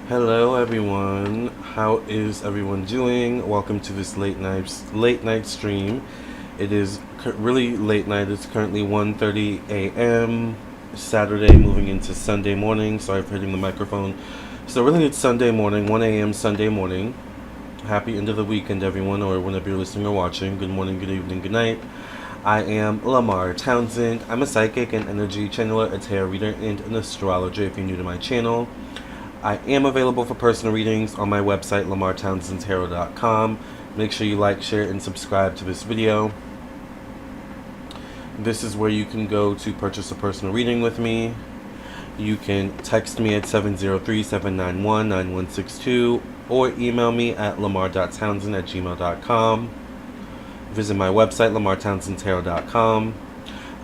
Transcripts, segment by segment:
Hello everyone. How is everyone doing? Welcome to this late night stream. It is really late night. It's currently 1:30 a.m. Saturday moving into Sunday morning. Sorry for hitting the microphone. So really it's Sunday morning, 1 a.m. Sunday morning. Happy end of the weekend everyone, or whenever you're listening or watching. Good morning, good evening, good night. I am Lamarr Townsend. I'm a psychic and energy channeler, a tarot reader, and an astrologer if you're new to my channel. I am available for personal readings on my website, lamarrtownsendtarot.com. Make sure you like, share, and subscribe to this video. This is where you can go to purchase a personal reading with me. You can text me at 703-791-9162 or email me at lamarrtownsend@gmail.com. Visit my website, lamarrtownsendtarot.com.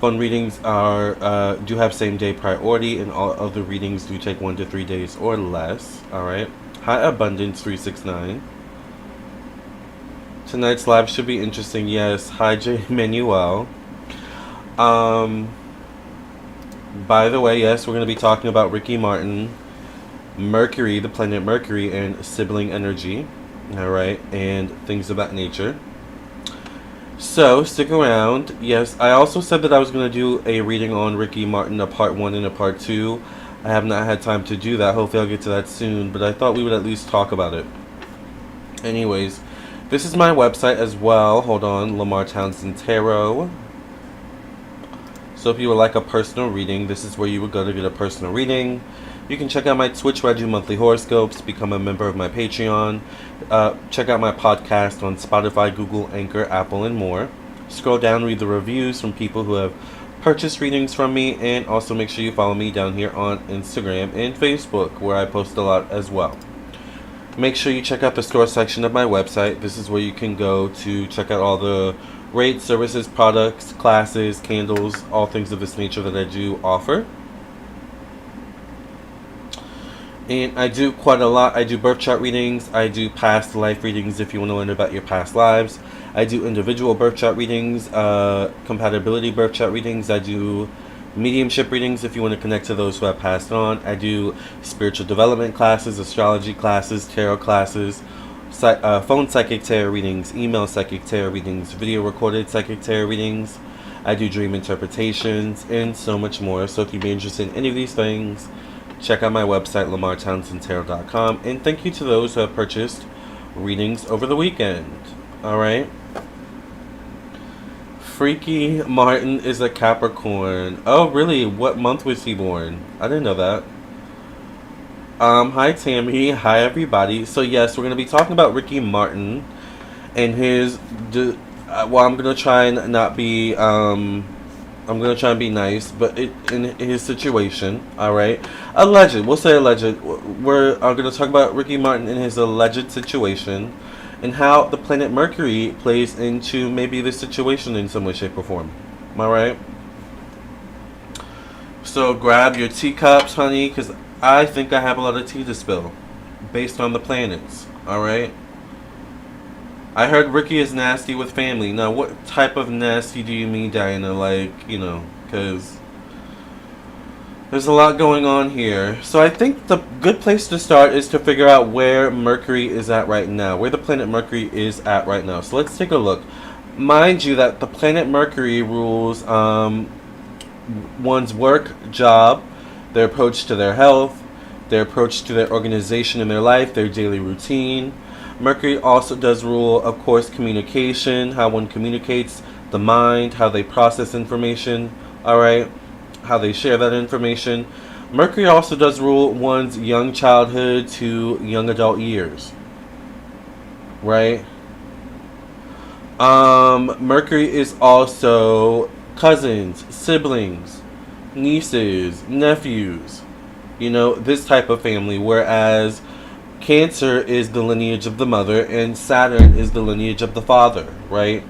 Phone readings do have same day priority, and all other readings do take 1 to 3 days or less. Alright. High Abundance 369. Tonight's live should be interesting. Yes. Hi J. Manuel. By the way, yes, we're going to be talking about Ricky Martin, Mercury, the planet Mercury, and sibling energy. Alright. And things of that nature. So, stick around. Yes, I also said that I was going to do a reading on Ricky Martin, a part 1 and a part 2. I have not had time to do that. Hopefully I'll get to that soon, but I thought we would at least talk about it. Anyways, this is my website as well. Hold on, Lamarr Townsend Tarot. So if you would like a personal reading, this is where you would go to get a personal reading. You can check out my Twitch where I do monthly horoscopes, become a member of my Patreon, check out my podcast on Spotify, Google, Anchor, Apple, and more. Scroll down, read the reviews from people who have purchased readings from me, and also make sure you follow me down here on Instagram and Facebook, where I post a lot as well. Make sure you check out the store section of my website. This is where you can go to check out all the rates, services, products, classes, candles, all things of this nature that I do offer. And I do quite a lot. I do birth chart readings. I do past life readings if you want to learn about your past lives. I do individual birth chart readings, compatibility birth chart readings. I do mediumship readings if you want to connect to those who have passed on. I do spiritual development classes, astrology classes, tarot classes, phone psychic tarot readings, email psychic tarot readings, video recorded psychic tarot readings. I do dream interpretations, and so much more. So if you'd be interested in any of these things, check out my website, lamarrtownsendtarot.com. And thank you to those who have purchased readings over the weekend. Alright? Freaky Martin is a Capricorn. Oh, really? What month was he born? I didn't know that. Hi Tammy. Hi everybody. So yes, we're going to be talking about Ricky Martin and his... well, I'm going to try and not be... I'm going to try and be nice, but in his situation, alright? Alleged. We'll say alleged. We're going to talk about Ricky Martin in his alleged situation and how the planet Mercury plays into maybe this situation in some way, shape, or form. Alright? So grab your teacups, honey, because I think I have a lot of tea to spill based on the planets. Alright? I heard Ricky is nasty with family. Now, what type of nasty do you mean, Diana? Like, you know, because there's a lot going on here. So I think the good place to start is to figure out where Mercury is at right now, where the planet Mercury is at right now. So let's take a look. Mind you that the planet Mercury rules one's work, job, their approach to their health, their approach to their organization in their life, their daily routine. Mercury also does rule, of course, communication, how one communicates, the mind, how they process information, alright, how they share that information. Mercury also does rule one's young childhood to young adult years, right? Mercury is also cousins, siblings, nieces, nephews, you know, this type of family, whereas Cancer is the lineage of the mother, and Saturn is the lineage of the father, right?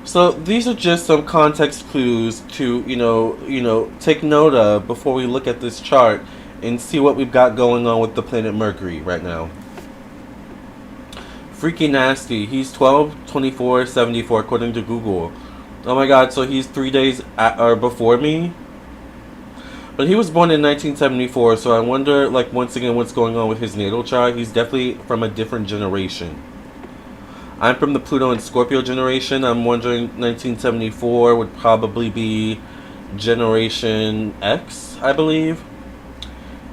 So these are just some context clues to, you know, take note of before we look at this chart and see what we've got going on with the planet Mercury right now. Freaky nasty. He's 12/24/74 according to Google. Oh my God! So he's 3 days or before me. But he was born in 1974, so I wonder, like, once again, what's going on with his natal chart. He's definitely from a different generation. I'm from the Pluto and Scorpio generation. I'm wondering 1974 would probably be Generation X, I believe.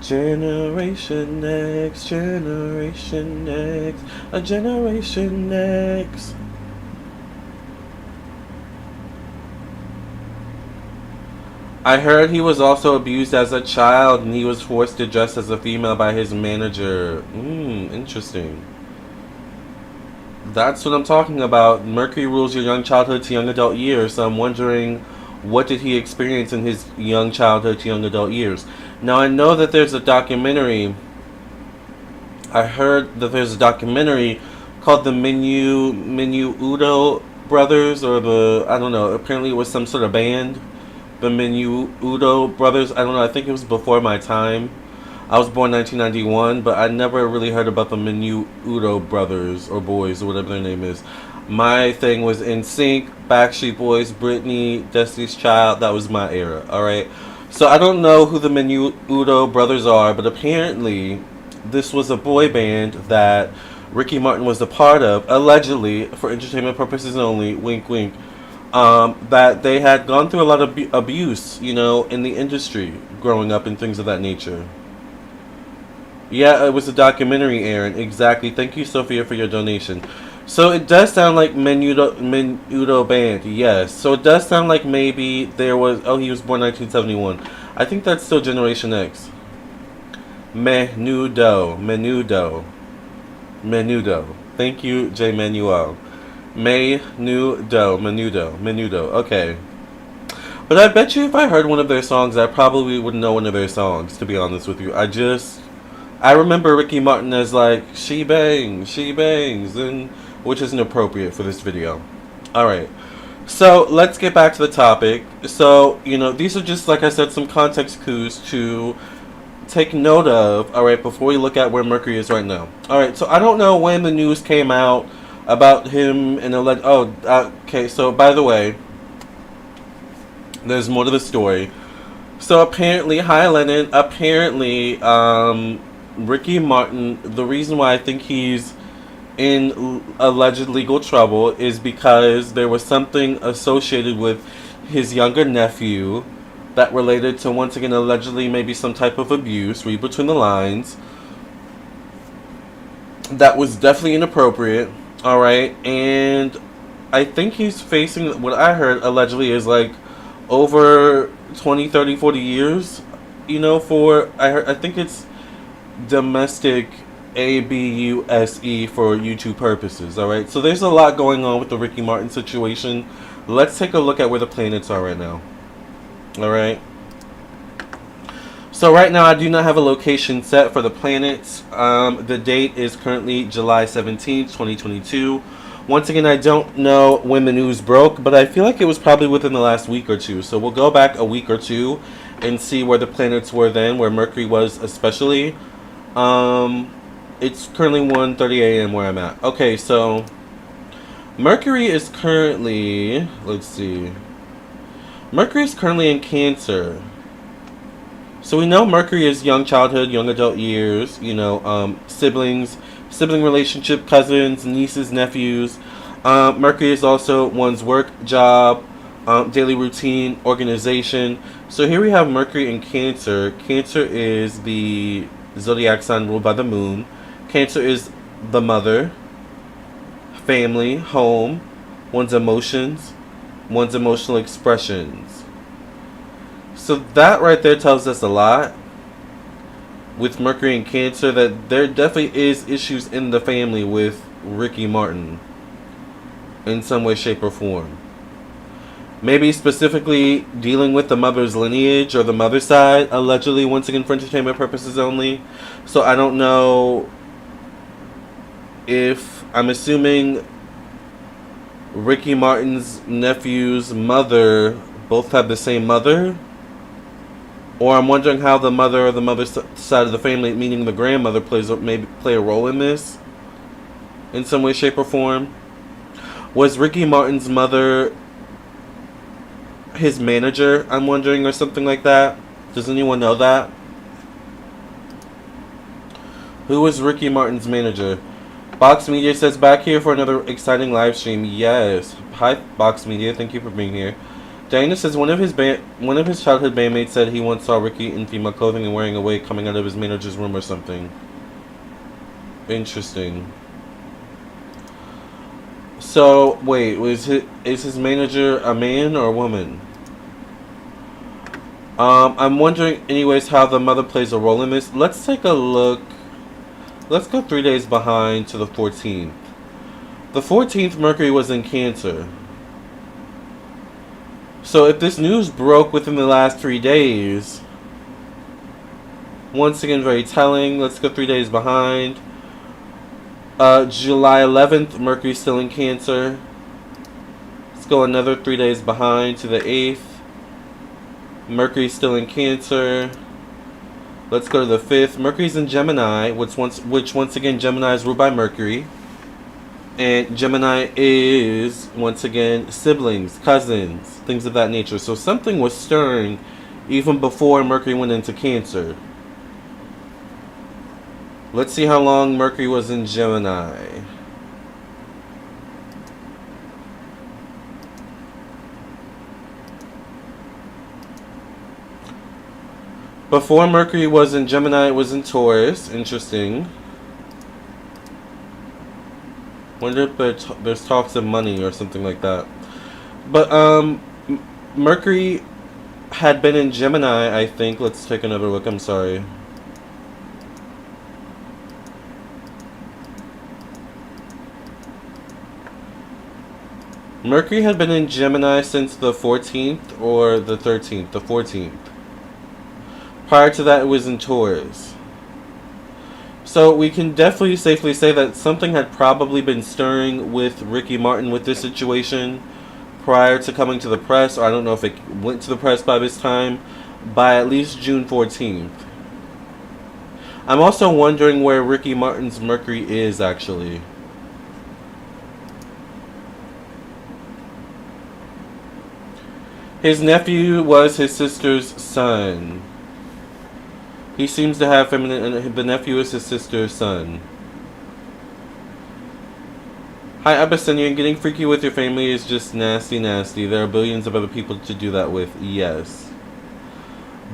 Generation X, Generation X, a Generation X. I heard he was also abused as a child and he was forced to dress as a female by his manager. Interesting. That's what I'm talking about. Mercury rules your young childhood to young adult years, so I'm wondering what did he experience in his young childhood to young adult years. Now, I know that there's a documentary. I heard that there's a documentary called the Udo Brothers, or I don't know, apparently it was some sort of band. The Udo Brothers, I don't know, I think it was before my time. I was born 1991, but I never really heard about the Udo Brothers, or boys, or whatever their name is. My thing was NSYNC, Backstreet Boys, Britney, Destiny's Child. That was my era, alright? So I don't know who the Udo Brothers are, but apparently this was a boy band that Ricky Martin was a part of, allegedly, for entertainment purposes only, wink wink, that they had gone through a lot of abuse, you know, in the industry, growing up and things of that nature. Yeah, it was a documentary, Aaron. Exactly. Thank you, Sophia, for your donation. So it does sound like Menudo Band. Yes. So it does sound like maybe there was... Oh, he was born 1971. I think that's still Generation X. Menudo. Thank you, J. Manuel. Menudo. Okay. But I bet you if I heard one of their songs, I probably wouldn't know one of their songs, to be honest with you. I remember Ricky Martin as like, she bangs, and which is inappropriate for this video. Alright, so let's get back to the topic. So, you know, these are just, like I said, some context clues to take note of, alright, before we look at where Mercury is right now. Alright, so I don't know when the news came out about him and okay, so by the way, there's more to the story. So apparently, hi Lennon, Ricky Martin, the reason why I think he's in alleged legal trouble is because there was something associated with his younger nephew that related to, once again, allegedly maybe some type of abuse, read between the lines, that was definitely inappropriate, alright, and I think he's facing, what I heard allegedly is like over 20, 30, 40 years, you know, I think it's domestic abuse for YouTube purposes, alright? So there's a lot going on with the Ricky Martin situation. Let's take a look at where the planets are right now. Alright? So right now I do not have a location set for the planets. The date is currently July 17th, 2022. Once again, I don't know when the news broke, but I feel like it was probably within the last week or two. So we'll go back a week or two and see where the planets were then, where Mercury was especially. It's currently 1:30 a.m. where I'm at. Okay, so Mercury is currently, let's see. Mercury is currently in Cancer. So we know Mercury is young childhood, young adult years, you know, sibling relationship, cousins, nieces, nephews. Mercury is also one's work, job, daily routine, organization. So here we have Mercury in Cancer. Cancer is the zodiac sign ruled by the moon. Cancer is the mother, family, home, one's emotions, one's emotional expressions. So that right there tells us a lot with Mercury in Cancer, that there definitely is issues in the family with Ricky Martin in some way, shape, or form. Maybe specifically dealing with the mother's lineage or the mother's side, allegedly, once again, for entertainment purposes only. So I don't know if, I'm assuming Ricky Martin's nephew's mother both have the same mother, or I'm wondering how the mother or the mother's side of the family, meaning the grandmother, maybe play a role in this in some way, shape, or form. Was Ricky Martin's mother his manager, I'm wondering, or something like that? Does anyone know that? Who was Ricky Martin's manager? Box Media says, back here for another exciting live stream. Yes. Hi, Box Media. Thank you for being here. Diana says one of his childhood bandmates said he once saw Ricky in female clothing and wearing a wig coming out of his manager's room or something. Interesting. So, wait, is his manager a man or a woman? I'm wondering, anyways, how the mother plays a role in this. Let's take a look. Let's go 3 days behind to the 14th. The 14th, Mercury was in Cancer. So if this news broke within the last 3 days, once again, very telling. Let's go 3 days behind. July 11th, Mercury still in Cancer. Let's go another 3 days behind to the 8th. Mercury still in Cancer. Let's go to the 5th. Mercury's in Gemini, which once again, Gemini is ruled by Mercury. And Gemini is, once again, siblings, cousins, things of that nature. So something was stirring even before Mercury went into Cancer. Let's see how long Mercury was in Gemini. Before Mercury was in Gemini, it was in Taurus. Interesting. Wonder if there's talks of money or something like that. But Mercury had been in Gemini, I think. Let's take another look. I'm sorry. Mercury had been in Gemini since the 14th or the 13th. The 14th. Prior to that, it was in Taurus. So we can definitely safely say that something had probably been stirring with Ricky Martin with this situation prior to coming to the press, or I don't know if it went to the press by this time, by at least June 14th. I'm also wondering where Ricky Martin's Mercury is, actually. His nephew was his sister's son. He seems to have feminine, and the nephew is his sister's son. Hi, Abyssinian. Getting freaky with your family is just nasty, nasty. There are billions of other people to do that with, yes.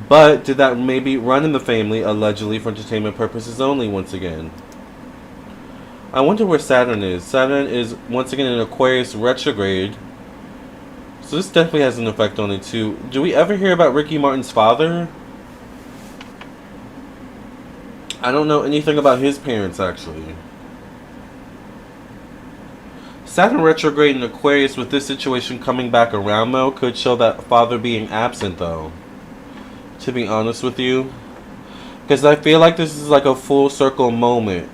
But did that maybe run in the family, allegedly for entertainment purposes only, once again? I wonder where Saturn is. Saturn is, once again, in Aquarius retrograde. So this definitely has an effect on it, too. Do we ever hear about Ricky Martin's father? I don't know anything about his parents, actually. Saturn retrograde in Aquarius with this situation coming back around, though, could show that father being absent, though. To be honest with you. Because I feel like this is like a full circle moment.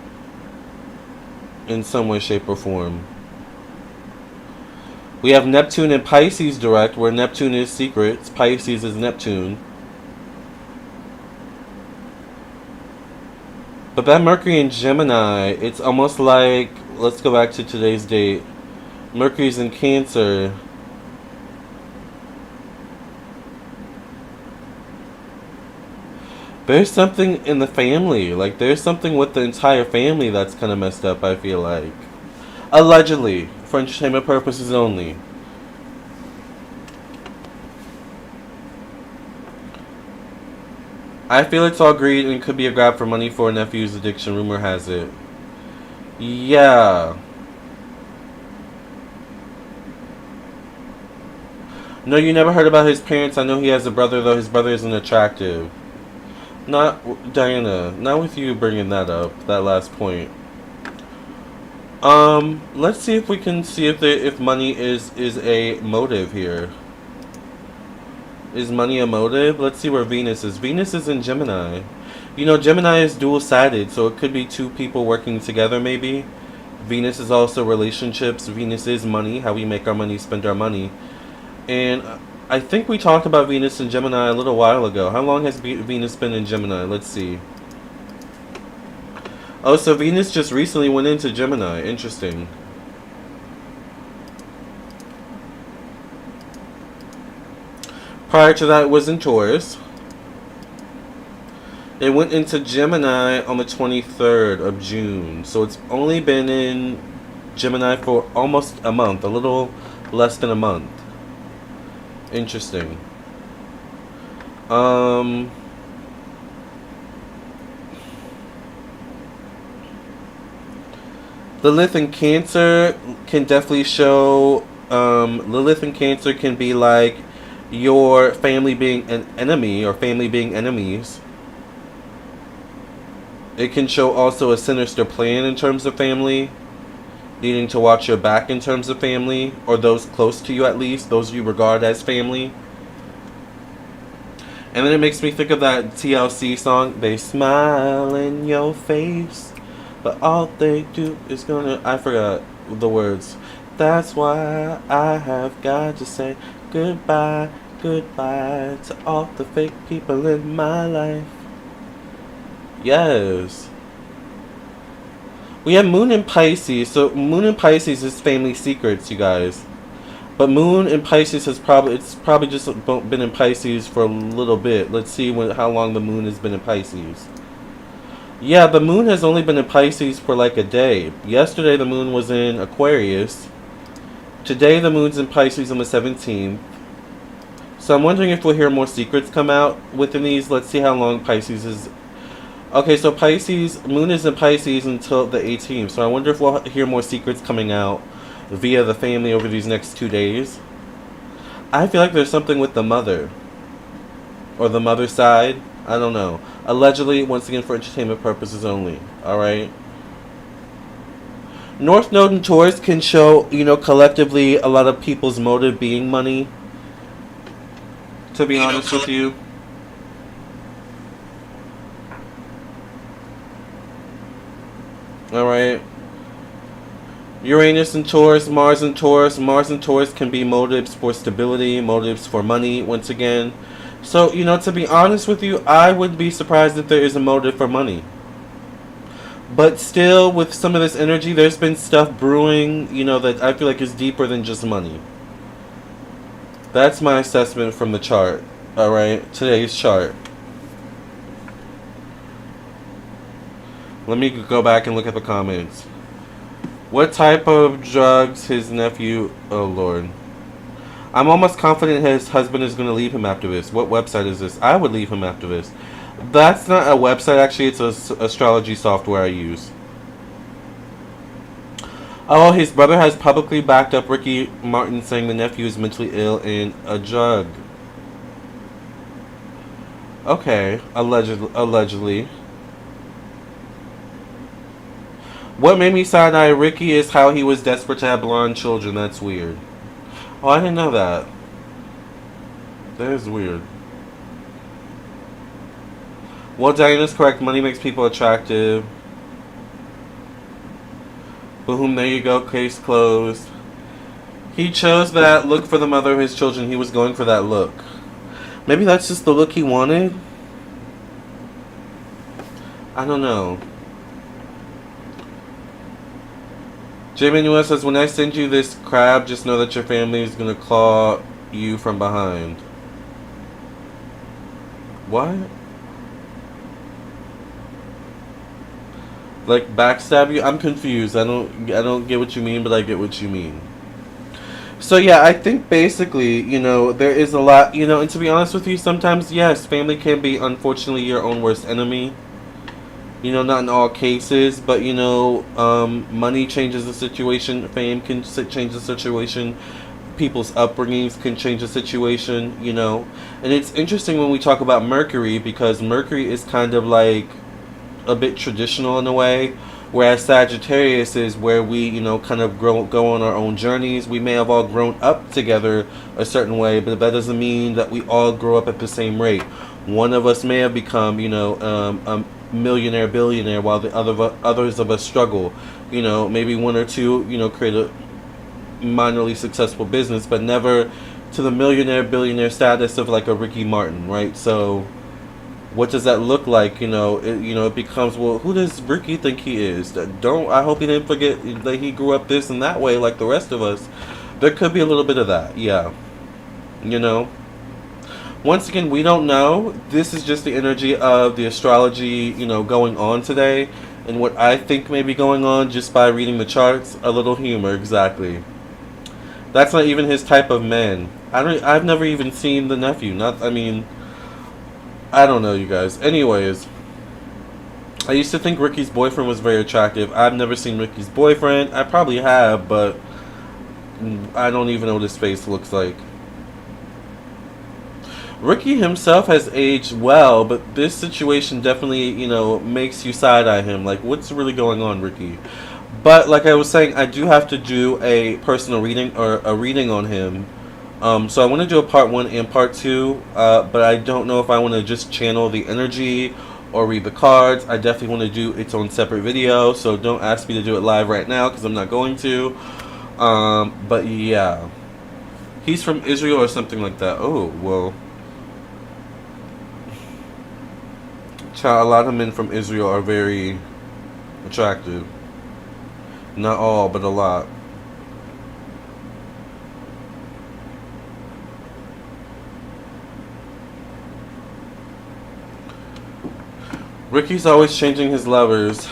In some way, shape, or form. We have Neptune and Pisces direct, where Neptune is secrets. Pisces is Neptune. But that Mercury in Gemini, it's almost like, let's go back to today's date. Mercury's in Cancer. There's something in the family. Like, there's something with the entire family that's kind of messed up, I feel like. Allegedly. For entertainment purposes only. I feel it's all greed and could be a grab for money for a nephew's addiction, rumor has it. Yeah. No, you never heard about his parents. I know he has a brother, though his brother isn't attractive. Not, Diana, not with you bringing that up, that last point. Let's see if we can see if money is a motive here. Is money a motive? Let's see where Venus is. Venus is in Gemini. You know, Gemini is dual-sided, so it could be two people working together, maybe. Venus is also relationships. Venus is money, how we make our money, spend our money. And I think we talked about Venus in Gemini a little while ago. How long has Venus been in Gemini? Let's see. Oh, so Venus just recently went into Gemini. Interesting. Prior to that, it was in Taurus. It went into Gemini on the 23rd of June. So it's only been in Gemini for almost a month, a little less than a month. Interesting. Lilith and Cancer can definitely show. Lilith and Cancer can be like your family being an enemy or family being enemies. It can show also a sinister plan in terms of family, needing to watch your back in terms of family, or those close to you at least, those you regard as family. And then it makes me think of that TLC song, they smile in your face, but all they do is gonna... I forgot the words. That's why I have got to say goodbye, goodbye to all the fake people in my life. Yes. We have Moon in Pisces. So Moon in Pisces is family secrets, you guys. But Moon in Pisces has probably just been in Pisces for a little bit. Let's see how long the Moon has been in Pisces. Yeah, the Moon has only been in Pisces for like a day. Yesterday the Moon was in Aquarius. Today the Moon's in Pisces on the 17th. So I'm wondering if we'll hear more secrets come out within these. Let's see how long Pisces is. Okay, so Pisces, Moon is in Pisces until the 18th. So I wonder if we'll hear more secrets coming out via the family over these next 2 days. I feel like there's something with the mother. Or the mother side. I don't know. Allegedly, once again, for entertainment purposes only. Alright? North Node and Taurus can show, collectively a lot of people's motive being money. To be honest with you. Alright. Uranus and Taurus, Mars and Taurus. Mars and Taurus can be motives for stability, motives for money, once again. So, to be honest with you, I would be surprised if there is a motive for money. But still, with some of this energy, there's been stuff brewing, that I feel like is deeper than just money. That's my assessment from the chart. Alright, today's chart. Let me go back and look at the comments. What type of drugs his nephew... Oh, Lord. I'm almost confident his husband is going to leave him after this. What website is this? I would leave him after this. That's not a website, actually. It's a astrology software I use. Oh, his brother has publicly backed up Ricky Martin, saying the nephew is mentally ill and a drug. Okay, allegedly. What made me side-eye Ricky is how he was desperate to have blonde children. That's weird. Oh, I didn't know that. That is weird. Well, Diana's correct. Money makes people attractive. Boom, there you go. Case closed. He chose that look for the mother of his children. He was going for that look. Maybe that's just the look he wanted? I don't know. J. Manuel says, when I send you this crab, just know that your family is going to claw you from behind. What? Like backstab you? I'm confused. I don't get what you mean, but I get what you mean. So yeah, I think basically, there is a lot, and to be honest with you, sometimes, yes, family can be, unfortunately, your own worst enemy. Not in all cases, but, money changes the situation. Fame can change the situation. People's upbringings can change the situation, And it's interesting when we talk about Mercury, because Mercury is kind of like a bit traditional in a way, whereas Sagittarius is where we, kind of go on our own journeys. We may have all grown up together a certain way, but that doesn't mean that we all grow up at the same rate. One of us may have become, a millionaire, billionaire, while the others of us struggle. Maybe one or two, create a minorly successful business, but never to the millionaire, billionaire status of like a Ricky Martin, right? So what does that look like? It becomes, well, who does Ricky think he is? I hope he didn't forget that he grew up this and that way like the rest of us. There could be a little bit of that, yeah. Once again, we don't know. This is just the energy of the astrology, going on today. And what I think may be going on just by reading the charts. A little humor, exactly. That's not even his type of man. I've never even seen the nephew. I don't know, you guys. Anyways, I used to think Ricky's boyfriend was very attractive. I've never seen Ricky's boyfriend. I probably have, but I don't even know what his face looks like. Ricky himself has aged well, but this situation definitely, makes you side-eye him. Like, what's really going on, Ricky? But, like I was saying, I do have to do a personal reading, or a reading on him. So I want to do a part 1 and part 2, but I don't know if I want to just channel the energy or read the cards. I definitely want to do its own separate video, so don't ask me to do it live right now, because I'm not going to. But yeah. He's from Israel or something like that. Oh, well. Child, a lot of men from Israel are very attractive. Not all, but a lot. Ricky's always changing his lovers.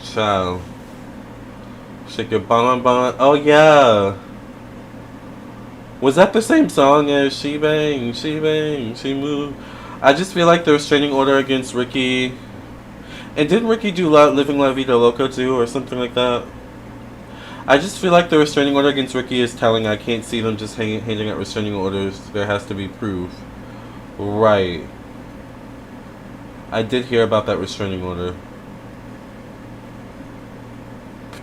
Child. Shake your bon bon. Oh, yeah. Was that the same song as She Bang, She Bang, She Move? I just feel like the restraining order against Ricky. And didn't Ricky do Living La Vida Loca too, or something like that? I just feel like the restraining order against Ricky is telling. I can't see them just handing out restraining orders. There has to be proof. Right. I did hear about that restraining order.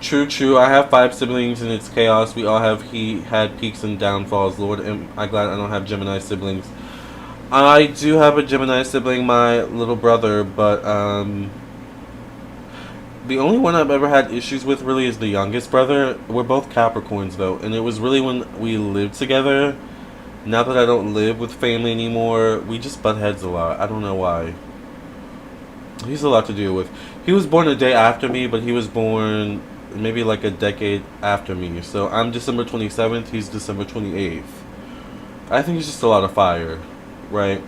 True. I have 5 siblings and it's chaos. We all have had peaks and downfalls. Lord, am I glad I don't have Gemini siblings. I do have a Gemini sibling, my little brother, but the only one I've ever had issues with really is the youngest brother. We're both Capricorns though, and it was really when we lived together. Now that I don't live with family anymore, we just butt heads a lot. I don't know why. He's a lot to deal with. He was born a day after me, but he was born maybe like a decade after me. So I'm December 27th, he's December 28th. I think it's just a lot of fire. Right.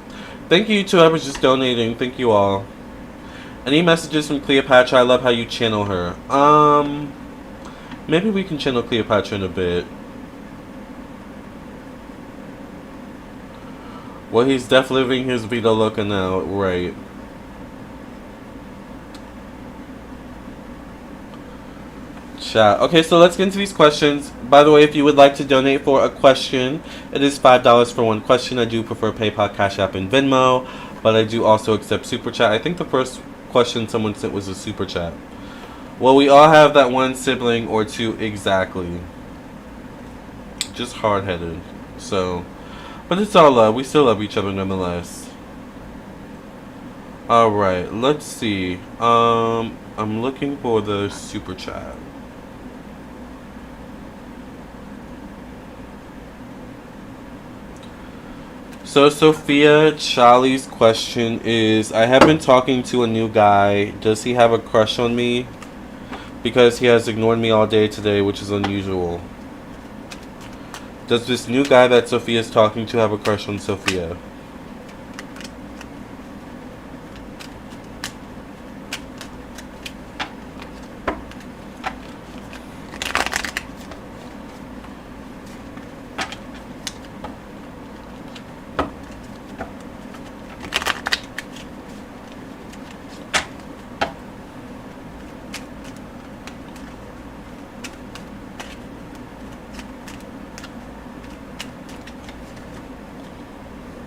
Thank you to whoever's just donating. Thank you all. Any messages from Cleopatra? I love how you channel her. Maybe we can channel Cleopatra in a bit. Well, he's definitely living his Vida Loca now. Right. Chat. Okay, so let's get into these questions. By the way, if you would like to donate for a question, it is $5 for one question. I do prefer PayPal, Cash App, and Venmo, but I do also accept Super Chat. I think the first question someone sent was a Super Chat. Well, we all have that one sibling or two exactly. Just hard-headed. So, but it's all love. We still love each other nonetheless. Alright, let's see. I'm looking for the Super Chat. So Sophia Charlie's question is, I have been talking to a new guy. Does he have a crush on me? Because he has ignored me all day today, which is unusual. Does this new guy that Sophia's talking to have a crush on Sophia?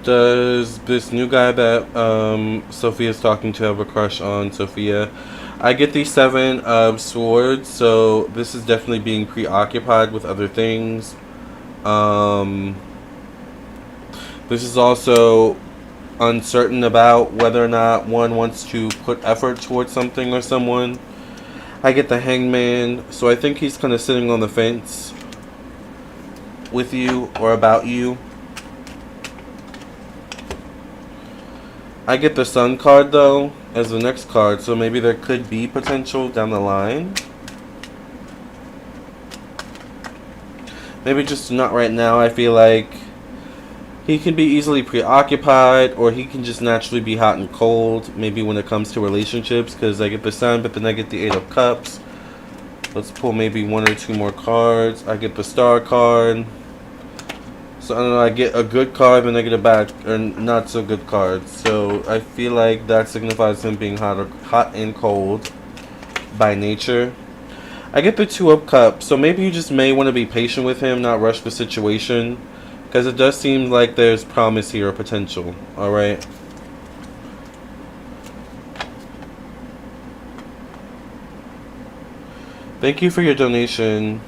Does this new guy that Sophia's talking to have a crush on Sophia? I get the 7 of Swords, so this is definitely being preoccupied with other things. This is also uncertain about whether or not one wants to put effort towards something or someone. I get the Hangman, so I think he's kind of sitting on the fence with you or about you. I get the Sun card, though, as the next card, so maybe there could be potential down the line. Maybe just not right now. I feel like He can be easily preoccupied, or he can just naturally be hot and cold, maybe when it comes to relationships, because I get the Sun, but then I get the Eight of Cups. Let's pull maybe one or two more cards. I get the Star card. So I don't know, I get a good card, then I get a bad or not so good card. So I feel like that signifies him being hot and cold by nature. I get the Two of Cups, so maybe you just may want to be patient with him, not rush the situation. Because it does seem like there's promise here or potential. Alright. Thank you for your donation.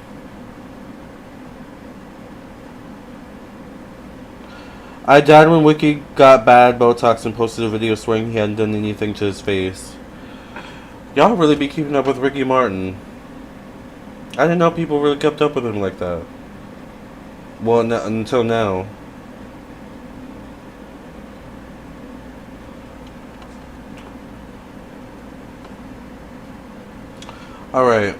I died when Wiki got bad Botox and posted a video swearing he hadn't done anything to his face. Y'all really be keeping up with Ricky Martin. I didn't know people really kept up with him like that. Well, until now. Alright.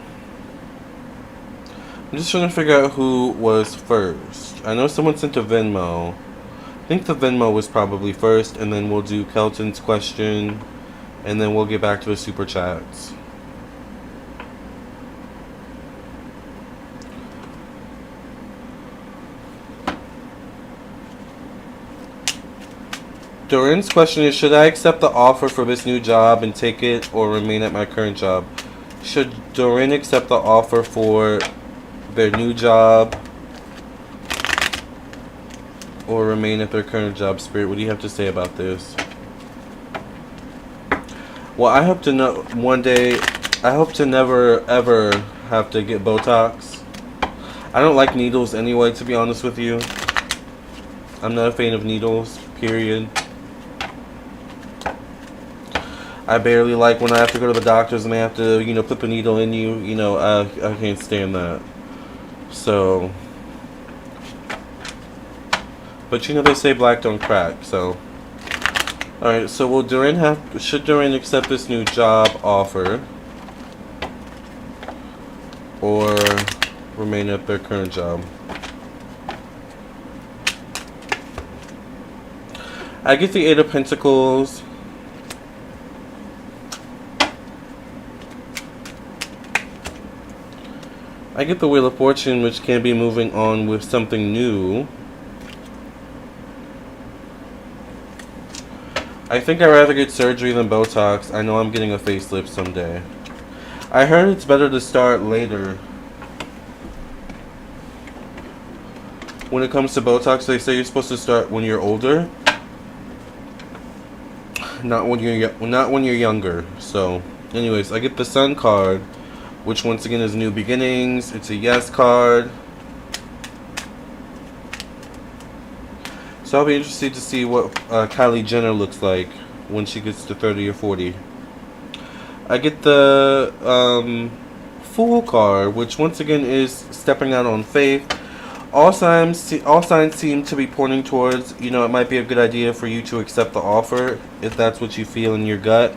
I'm just trying to figure out who was first. I know someone sent a Venmo. I think the Venmo was probably first, and then we'll do Kelton's question, and then we'll get back to the super chats. Dorin's question is, should I accept the offer for this new job and take it or remain at my current job? Should Dorin accept the offer for their new job or remain at their current job? Spirit, what do you have to say about this? Well, I hope to know one day, I hope to never ever have to get Botox. I don't like needles anyway, to be honest with you. I'm not a fan of needles, period. I barely like when I have to go to the doctors and they have to, you know, put the needle in you. You know, I can't stand that. So, but you know, they say black don't crack, so. Alright, so will should Dorin accept this new job offer or remain at their current job? I get the Eight of Pentacles. I get the Wheel of Fortune, which can be moving on with something new. I think I'd rather get surgery than Botox. I know I'm getting a facelift someday. I heard it's better to start later. When it comes to Botox, they say you're supposed to start when you're older. Not when you're younger. So, anyways, I get the Sun card, which once again is new beginnings. It's a yes card. So I'll be interested to see what Kylie Jenner looks like when she gets to 30 or 40. I get the Fool card, which once again is stepping out on faith. All signs seem to be pointing towards, you know, it might be a good idea for you to accept the offer if that's what you feel in your gut.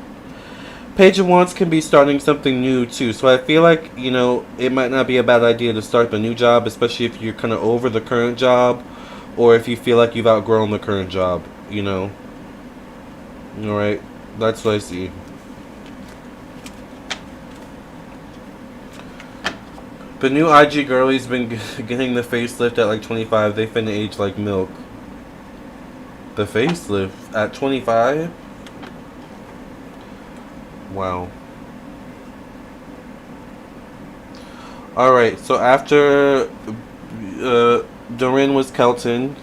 Page of Wands can be starting something new too, so I feel like, you know, it might not be a bad idea to start the new job, especially if you're kind of over the current job, or if you feel like you've outgrown the current job, you know. Alright, that's what I see. The new IG girlie's been getting the facelift at like 25. They finna age like milk. The facelift at 25? Wow. Alright, so after Dorin was Kelton.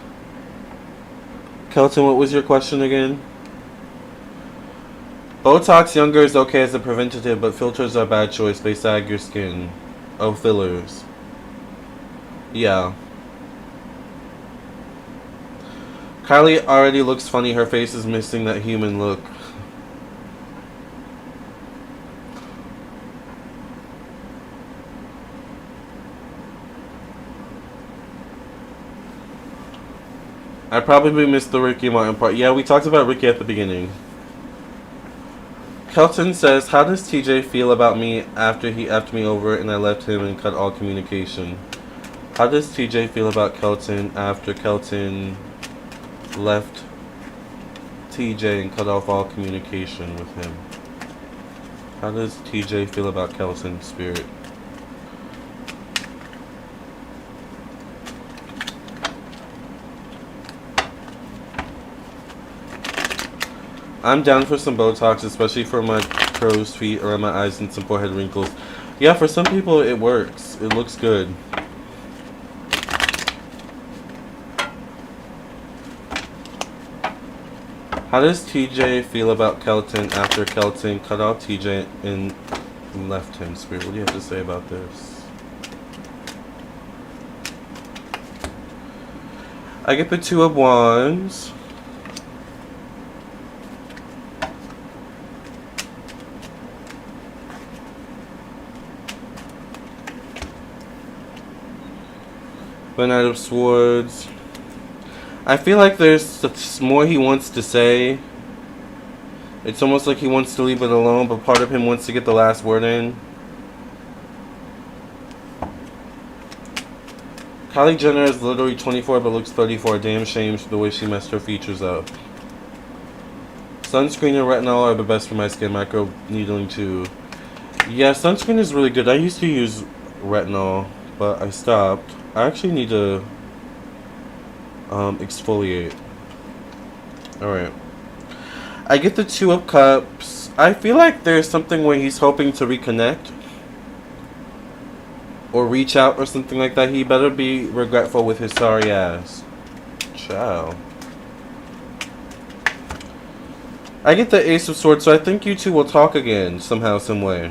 Kelton, what was your question again? Botox younger is okay as a preventative, but filters are a bad choice. They sag your skin. Oh, fillers. Yeah. Kylie already looks funny. Her face is missing that human look. I probably missed the Ricky Martin part. Yeah, we talked about Ricky at the beginning. Kelton says, how does TJ feel about me after he effed me over and I left him and cut all communication? How does TJ feel about Kelton after Kelton left TJ and cut off all communication with him. How does TJ feel about Kelton, Spirit? I'm down for some Botox, especially for my crow's feet, around my eyes, and some forehead wrinkles. Yeah, for some people it works. It looks good. How does TJ feel about Kelton after Kelton cut off TJ and left him, Spirit? What do you have to say about this? I get the Two of Wands. The Knight of Swords. I feel like there's more he wants to say. It's almost like he wants to leave it alone, but part of him wants to get the last word in. Kylie Jenner is literally 24 but looks 34. Damn shame the way she messed her features up. Sunscreen and retinol are the best for my skin. Micro needling too. Yeah, sunscreen is really good. I used to use retinol, but I stopped. I actually need to exfoliate. Alright. I get the Two of Cups. I feel like there's something where he's hoping to reconnect or reach out or something like that. He better be regretful with his sorry ass. Ciao. I get the Ace of Swords, so I think you two will talk again somehow, some way.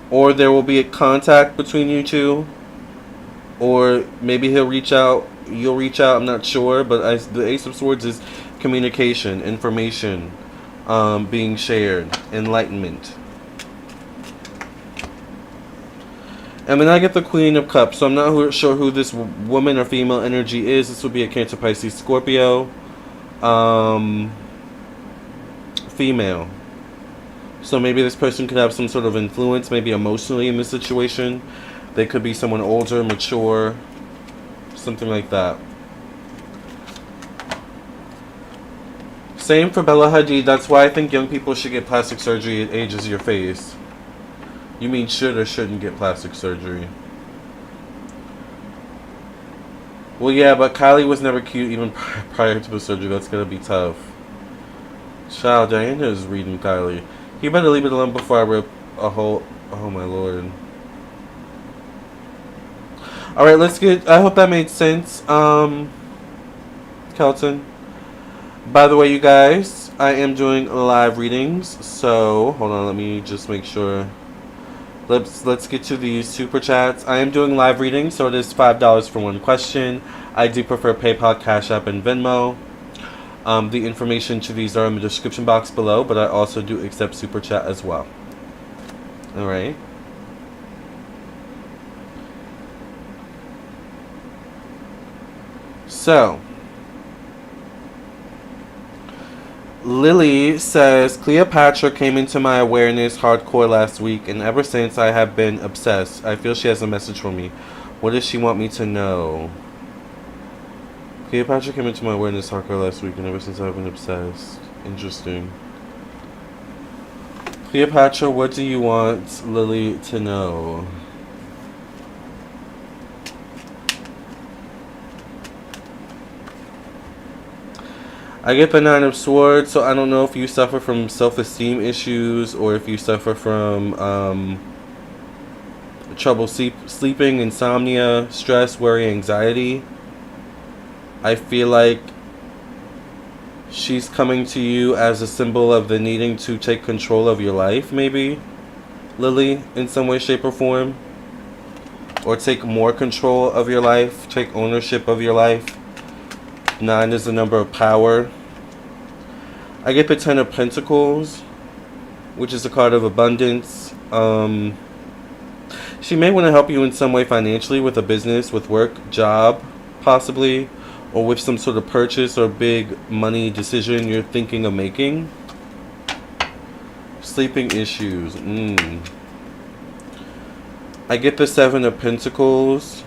Or there will be a contact between you two. Or maybe he'll reach out, you'll reach out, I'm not sure. But the Ace of Swords is communication, information, being shared, enlightenment. And then I get the Queen of Cups. So I'm not sure who this woman or female energy is. This would be a Cancer, Pisces, Scorpio. Female. So maybe this person could have some sort of influence, maybe emotionally in this situation. They could be someone older, mature, something like that. Same for Bella Hadid. That's why I think young people should get plastic surgery. It ages your face. You mean should or shouldn't get plastic surgery? Well, yeah, but Kylie was never cute even prior to the surgery. That's going to be tough. Child, Diana is reading Kylie. You better leave it alone before I rip a whole... Oh, my Lord. Alright, let's get... I hope that made sense. Kelton. By the way, you guys, I am doing live readings. So, hold on, let me just make sure. Let's get to these super chats. I am doing live readings, so it is $5 for one question. I do prefer PayPal, Cash App, and Venmo. The information to these are in the description box below, but I also do accept super chat as well. Alright. So, Lily says, Cleopatra came into my awareness hardcore last week, and ever since I have been obsessed. I feel she has a message for me. What does she want me to know? Cleopatra came into my awareness hardcore last week, and ever since I've been obsessed. Interesting. Cleopatra, what do you want Lily to know? I get the Nine of Swords, so I don't know if you suffer from self-esteem issues or if you suffer from trouble sleeping, insomnia, stress, worry, anxiety. I feel like she's coming to you as a symbol of the needing to take control of your life, maybe, Lily, in some way, shape, or form. Or take more control of your life, take ownership of your life. 9 is the number of power. I get the 10 of Pentacles, which is a card of abundance. She may want to help you in some way financially with a business, with work, job, possibly, or with some sort of purchase or big money decision you're thinking of making. Sleeping issues. I get the 7 of Pentacles.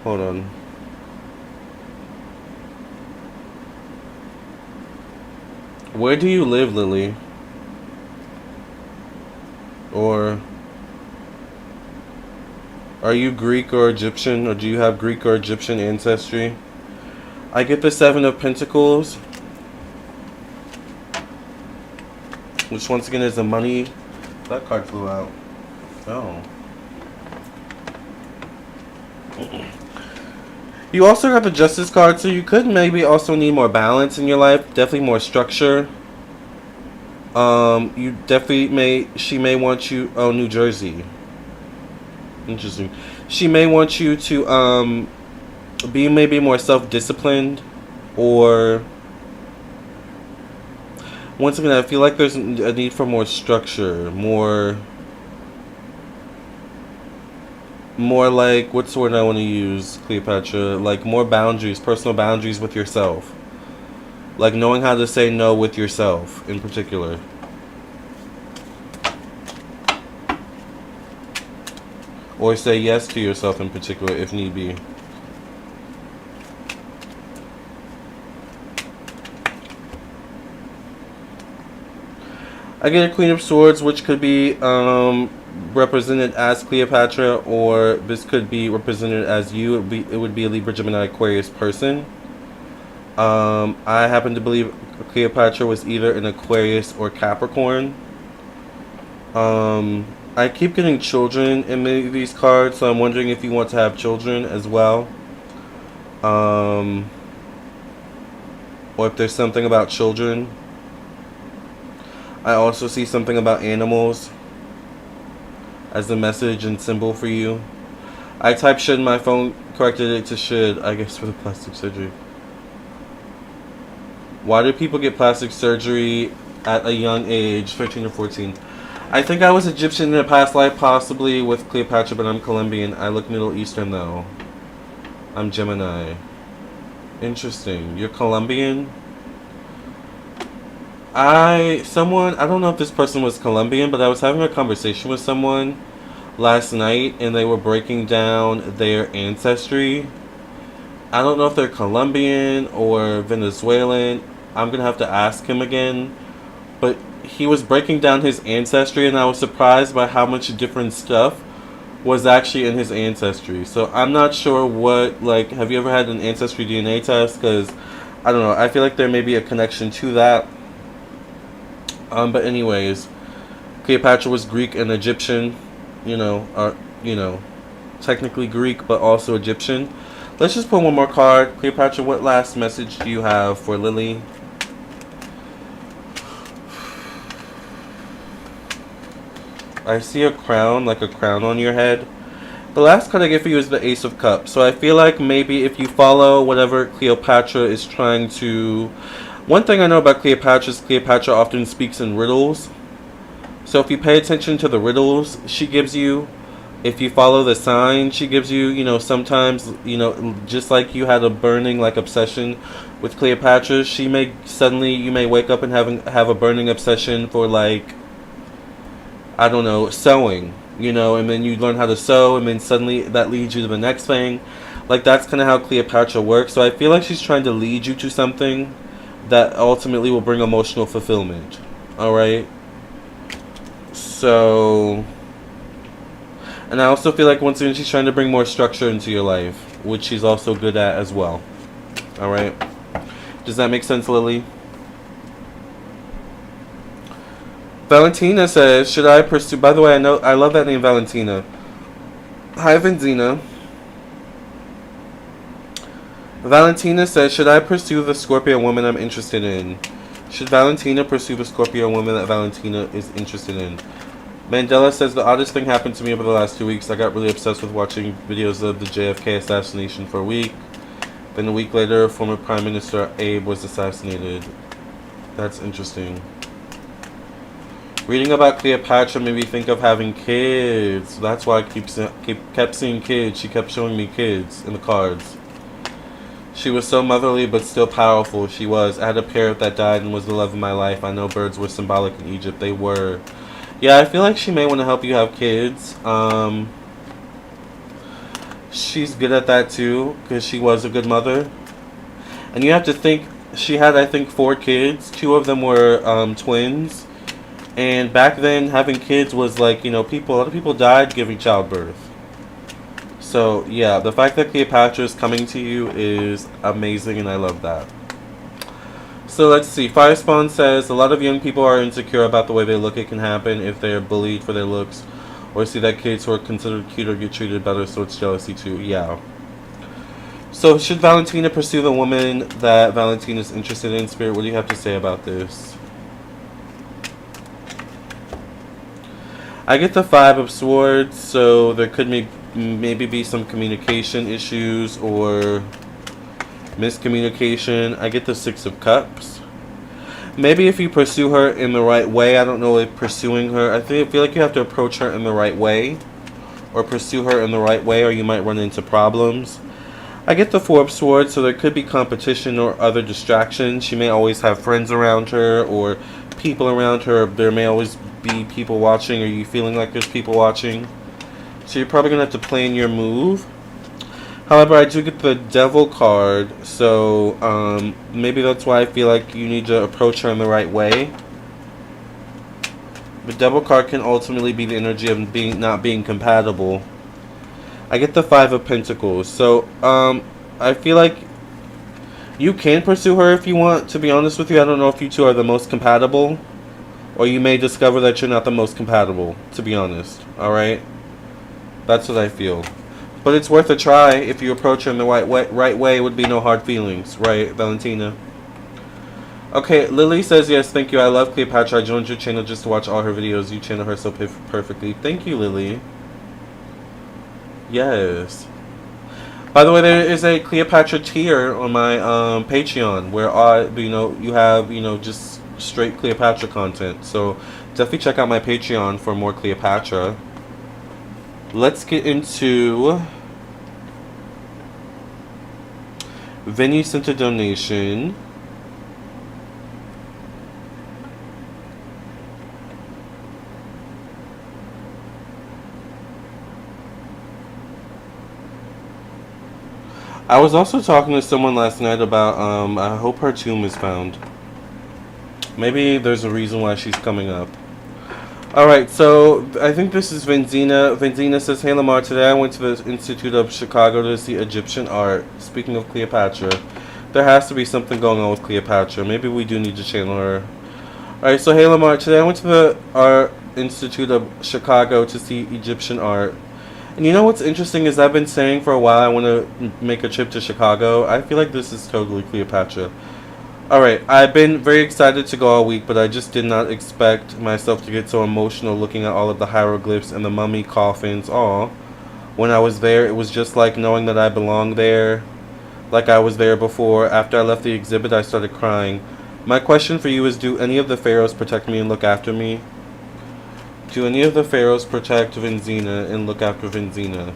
Hold on. Where do you live, Lily? Or are you Greek or Egyptian? Or do you have Greek or Egyptian ancestry? I get the Seven of Pentacles, which once again is the money. That card flew out. Oh. You also got the Justice card, so you could maybe also need more balance in your life. Definitely more structure. You definitely she may want you, oh, New Jersey. Interesting. She may want you to, be maybe more self-disciplined, or once again, I feel like there's a need for more structure, more like, what's the word I want to use, Cleopatra? Like more boundaries, personal boundaries with yourself. Like knowing how to say no with yourself in particular. Or say yes to yourself in particular if need be. I get a Queen of Swords, which could be represented as Cleopatra, or this could be represented as you. It would be a Libra, Gemini, Aquarius person. I happen to believe Cleopatra was either an Aquarius or Capricorn. I keep getting children in many of these cards, so I'm wondering if you want to have children as well. Or if there's something about children. I also see something about animals as a message and symbol for you. I typed should in my phone, corrected it to should, I guess, for the plastic surgery. Why do people get plastic surgery at a young age, 13 or 14? I think I was Egyptian in a past life, possibly with Cleopatra, but I'm Colombian. I look Middle Eastern, though. I'm Gemini. Interesting. You're Colombian? I don't know if this person was Colombian, but I was having a conversation with someone last night, and they were breaking down their ancestry. I don't know if they're Colombian or Venezuelan. I'm going to have to ask him again. But he was breaking down his ancestry, and I was surprised by how much different stuff was actually in his ancestry. So I'm not sure what, like, have you ever had an ancestry DNA test? Because, I don't know, I feel like there may be a connection to that. But anyways, Cleopatra was Greek and Egyptian, technically Greek, but also Egyptian. Let's just pull one more card. Cleopatra, what last message do you have for Lily? I see a crown, like a crown on your head. The last card I get for you is the Ace of Cups. So I feel like maybe if you follow whatever Cleopatra is trying to... One thing I know about Cleopatra is Cleopatra often speaks in riddles. So if you pay attention to the riddles she gives you, if you follow the signs she gives you, sometimes, just like you had a burning, like, obsession with Cleopatra, you may wake up and have a burning obsession for, like, I don't know, sewing, and then you learn how to sew, and then suddenly that leads you to the next thing. Like, that's kind of how Cleopatra works. So I feel like she's trying to lead you to something that ultimately will bring emotional fulfillment. Alright? So... And I also feel like once again she's trying to bring more structure into your life, which she's also good at as well. Alright? Does that make sense, Lily? Valentina says, should I pursue... By the way, I love that name, Valentina. Hi, Venzina. Valentina says, should I pursue the Scorpio woman I'm interested in? Should Valentina pursue the Scorpio woman that Valentina is interested in? Mandela says, the oddest thing happened to me over the last 2 weeks. I got really obsessed with watching videos of the JFK assassination for a week. Then a week later, former Prime Minister Abe was assassinated. That's interesting. Reading about Cleopatra made me think of having kids. That's why I kept seeing kids. She kept showing me kids in the cards. She was so motherly but still powerful. She was. I had a parrot that died and was the love of my life. I know birds were symbolic in Egypt. They were. Yeah, I feel like she may want to help you have kids. she's good at that too, because she was a good mother. And you have to think, she had, I think, 4 kids. 2 of them were twins. And back then, having kids was like, you know, a lot of people died giving childbirth. So, yeah, the fact that Cleopatra is coming to you is amazing, and I love that. So, let's see. Fire Spawn says, a lot of young people are insecure about the way they look. It can happen if they're bullied for their looks, or see that kids who are considered cute or get treated better, so it's jealousy too. Yeah. So, should Valentina pursue the woman that Valentina is interested in? Spirit, what do you have to say about this? I get the 5 of Swords, so there could maybe be some communication issues or miscommunication. I get the 6 of Cups. Maybe if you pursue her in the right way, I don't know if pursuing her, I feel like you have to approach her in the right way, or pursue her in the right way, or you might run into problems. I get the 4 of Swords, so there could be competition or other distractions. She may always have friends around her or people around her. There may always be people watching, or you feeling like there's people watching. So you're probably going to have to plan your move. However, I do get the Devil card, so maybe that's why I feel like you need to approach her in the right way. The Devil card can ultimately be the energy of not being compatible. I get the 5 of Pentacles, so I feel like you can pursue her if you want, to be honest with you. I don't know if you two are the most compatible, or you may discover that you're not the most compatible, to be honest. Alright? That's what I feel. But it's worth a try. If you approach her in the right way, it would be no hard feelings. Right, Valentina? Okay, Lily says, yes, thank you. I love Cleopatra. I joined your channel just to watch all her videos. You channel her so perfectly. Thank you, Lily. Yes. By the way, there is a Cleopatra tier on my Patreon where you have just straight Cleopatra content. So definitely check out my Patreon for more Cleopatra. Let's get into Vinny sent a donation. I was also talking to someone last night about, I hope her tomb is found. Maybe there's a reason why she's coming up. Alright, so I think this is Venzina. Venzina says, hey Lamarr, today I went to the Institute of Chicago to see Egyptian art. Speaking of Cleopatra, there has to be something going on with Cleopatra. Maybe we do need to channel her. Alright, so hey Lamarr, today I went to the Art Institute of Chicago to see Egyptian art. And you know what's interesting is I've been saying for a while I want to make a trip to Chicago. I feel like this is totally Cleopatra. Alright, I've been very excited to go all week, but I just did not expect myself to get so emotional looking at all of the hieroglyphs and the mummy coffins. Aw. When I was there, it was just like knowing that I belong there, like I was there before. After I left the exhibit, I started crying. My question for you is, do any of the pharaohs protect me and look after me? Do any of the pharaohs protect Venzina and look after Venzina?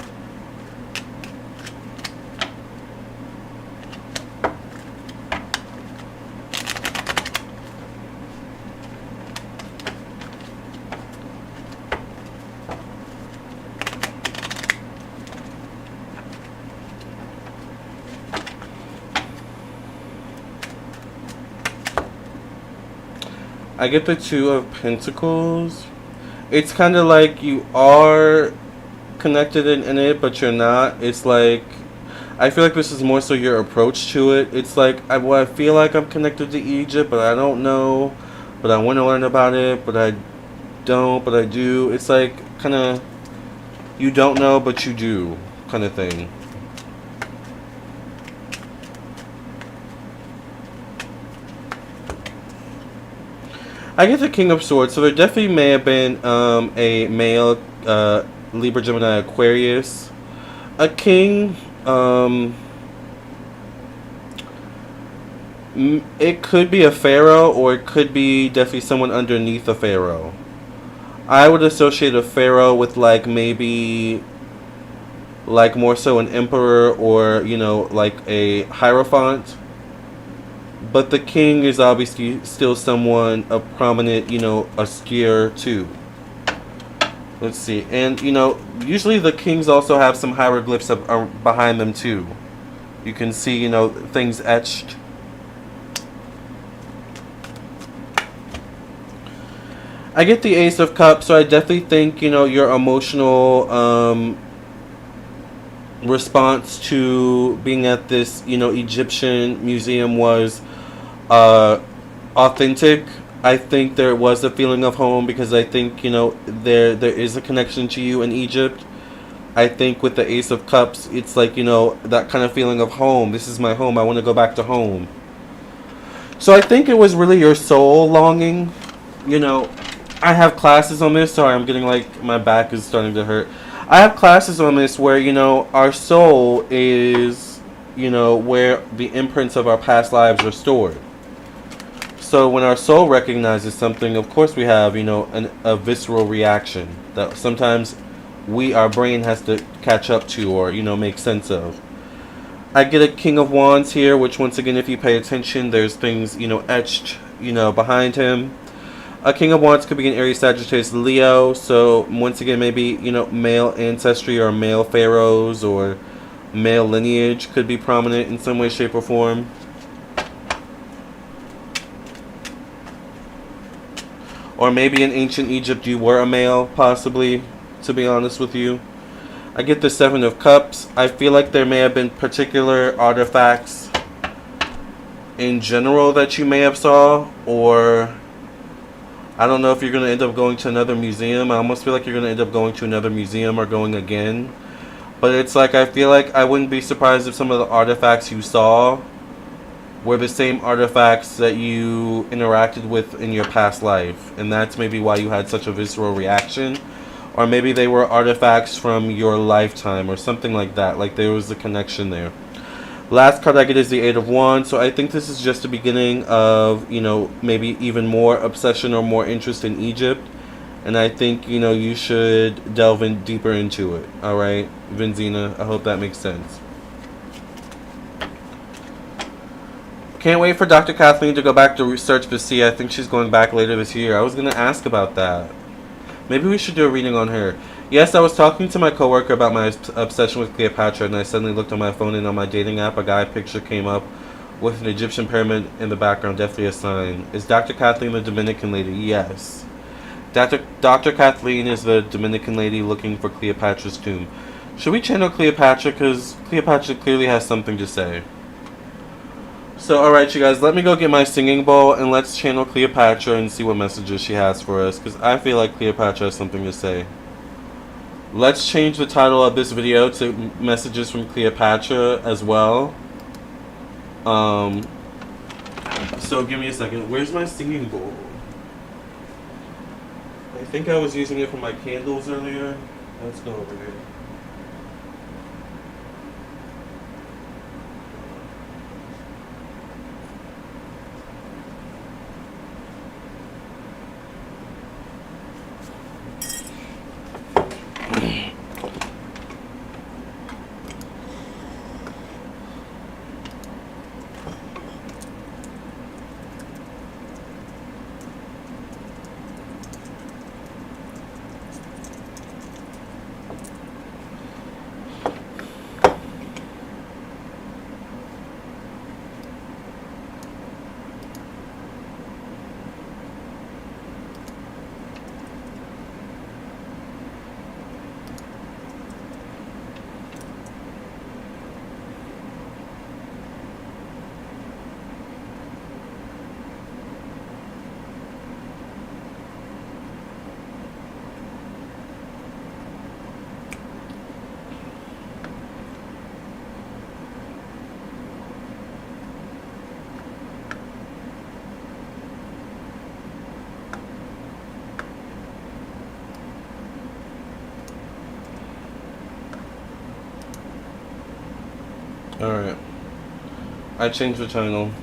I get the 2 of Pentacles. It's kind of like you are connected in it, but you're not. It's like, I feel like this is more so your approach to it. It's like, I feel like I'm connected to Egypt, but I don't know. But I want to learn about it, but I don't, but I do. It's like, kind of, you don't know, but you do, kind of thing. I get the King of Swords, so there definitely may have been a male Libra, Gemini, Aquarius. A king, it could be a pharaoh, or it could be definitely someone underneath a pharaoh. I would associate a pharaoh with like maybe like more so an emperor, or like a hierophant. But the king is obviously still someone, a prominent, a skier too. Let's see. And, you know, usually the kings also have some hieroglyphs behind them, too. You can see, you know, things etched. I get the Ace of Cups, so I definitely think, you know, your emotional response to being at this, you know, Egyptian museum was authentic. I think there was a feeling of home because I think, you know, there is a connection to you in Egypt. I think with the Ace of Cups, it's like, you know, that kind of feeling of home. This is my home. I want to go back to home. So I think it was really your soul longing. You know, I have classes on this. Sorry, I'm getting like, my back is starting to hurt. I have classes on this where, you know, our soul is, you know, where the imprints of our past lives are stored. So when our soul recognizes something, of course we have, you know, a visceral reaction that sometimes our brain has to catch up to or, you know, make sense of. I get a King of Wands here, which once again, if you pay attention, there's things, you know, etched, you know, behind him. A King of Wands could be an Aries, Sagittarius, Leo. So once again, maybe, you know, male ancestry or male pharaohs or male lineage could be prominent in some way, shape, or form. Or maybe in ancient Egypt you were a male, possibly, to be honest with you. I get the Seven of Cups. I feel like there may have been particular artifacts in general that you may have saw, or I don't know if you're going to end up going to another museum. I almost feel like you're going to end up going to another museum or going again. But it's like, I feel like I wouldn't be surprised if some of the artifacts you saw were the same artifacts that you interacted with in your past life. And that's maybe why you had such a visceral reaction. Or maybe they were artifacts from your lifetime or something like that. Like there was a connection there. Last card I get is the Eight of Wands. So I think this is just the beginning of, you know, maybe even more obsession or more interest in Egypt. And I think, you know, you should delve in deeper into it. Alright, Vinzina, I hope that makes sense. Can't wait for Dr. Kathleen to go back to research the sea. I think she's going back later this year. I was going to ask about that. Maybe we should do a reading on her. Yes, I was talking to my coworker about my obsession with Cleopatra, and I suddenly looked on my phone, and on my dating app, a guy picture came up with an Egyptian pyramid in the background. Definitely a sign. Is Dr. Kathleen the Dominican lady? Yes. Dr. Kathleen is the Dominican lady looking for Cleopatra's tomb. Should we channel Cleopatra? Because Cleopatra clearly has something to say. So, alright, you guys, let me go get my singing bowl and let's channel Cleopatra and see what messages she has for us, because I feel like Cleopatra has something to say. Let's change the title of this video to Messages from Cleopatra as well. So give me a second. Where's my singing bowl? I think I was using it for my candles earlier. Let's go over here. Alright. I changed the title.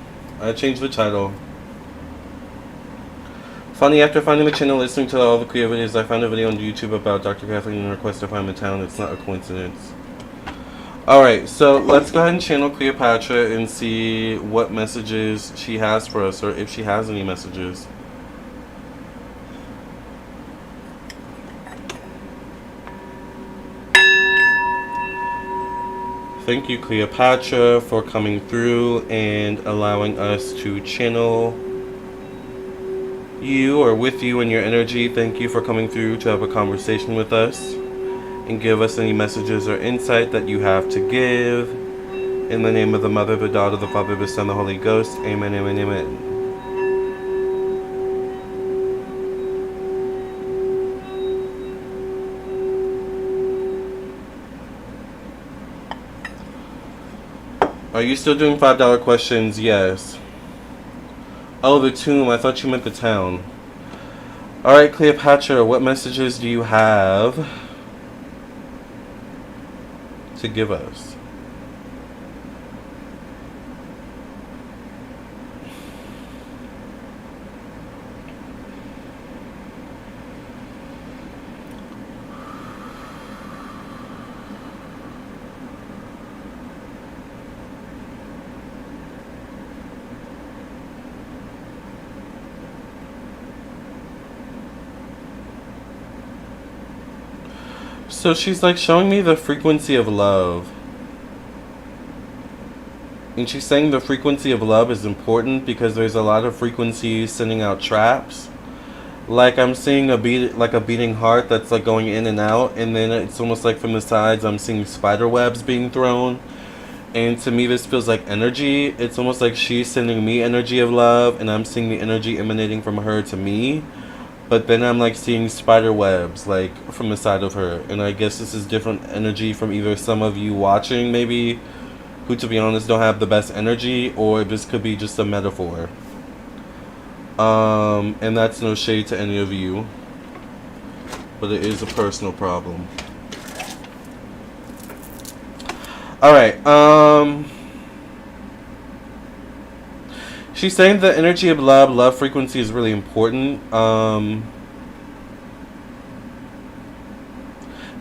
Funny, after finding the channel, listening to all the Cleo videos, I found a video on YouTube about Dr. Kathleen and request if I'm in town. It's not a coincidence. Alright, so let's go ahead and channel Cleopatra and see what messages she has for us, or if she has any messages. Thank you, Cleopatra, for coming through and allowing us to channel you or with you in your energy. Thank you for coming through to have a conversation with us and give us any messages or insight that you have to give. In the name of the Mother, the Daughter, the Father, the Son, the Holy Ghost. Amen, amen, amen. Are you still doing $5 questions? Yes. Oh, the tomb. I thought you meant the town. Alright, Cleopatra, what messages do you have to give us? So she's like showing me the frequency of love. And she's saying the frequency of love is important because there's a lot of frequencies sending out traps. Like I'm seeing a beating heart that's like going in and out, and then it's almost like from the sides I'm seeing spider webs being thrown. And to me this feels like energy. It's almost like she's sending me energy of love and I'm seeing the energy emanating from her to me. But then I'm like seeing spider webs like from the side of her. And I guess this is different energy from either some of you watching maybe, who to be honest don't have the best energy, or this could be just a metaphor. And that's no shade to any of you, but it is a personal problem. Alright, she's saying the energy of love frequency is really important.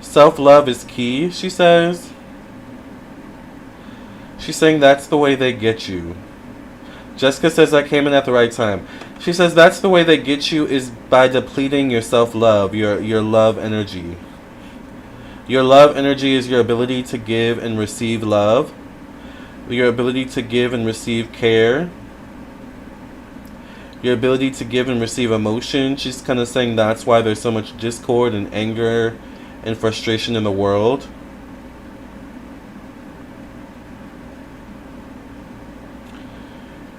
Self-love is key, she says. She's saying that's the way they get you. Jessica says I came in at the right time. She says that's the way they get you is by depleting your self-love, your love energy. Your love energy is your ability to give and receive love. Your ability to give and receive care. Your ability to give and receive emotion. She's kind of saying that's why there's so much discord and anger and frustration in the world.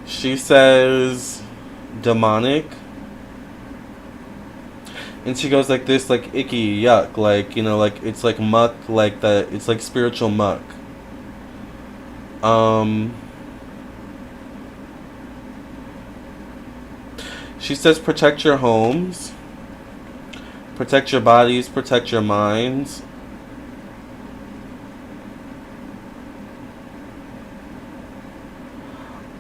She says demonic. And she goes like this, like icky, yuck, like, you know, like it's like muck, like that, it's like spiritual muck. She says protect your homes, protect your bodies, protect your minds.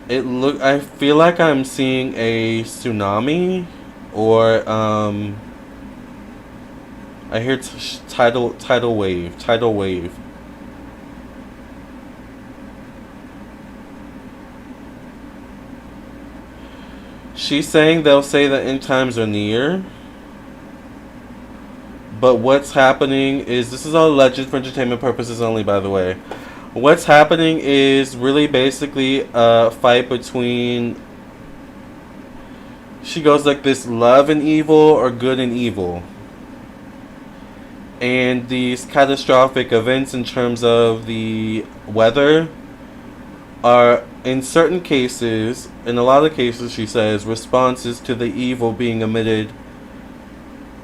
I feel like I'm seeing a tsunami, or I hear tidal wave. She's saying they'll say the end times are near. But what's happening is, this is all alleged for entertainment purposes only, by the way. What's happening is really basically a fight between, she goes like this, love and evil or good and evil. And these catastrophic events in terms of the weather are, in certain cases, in a lot of cases, she says, responses to the evil being emitted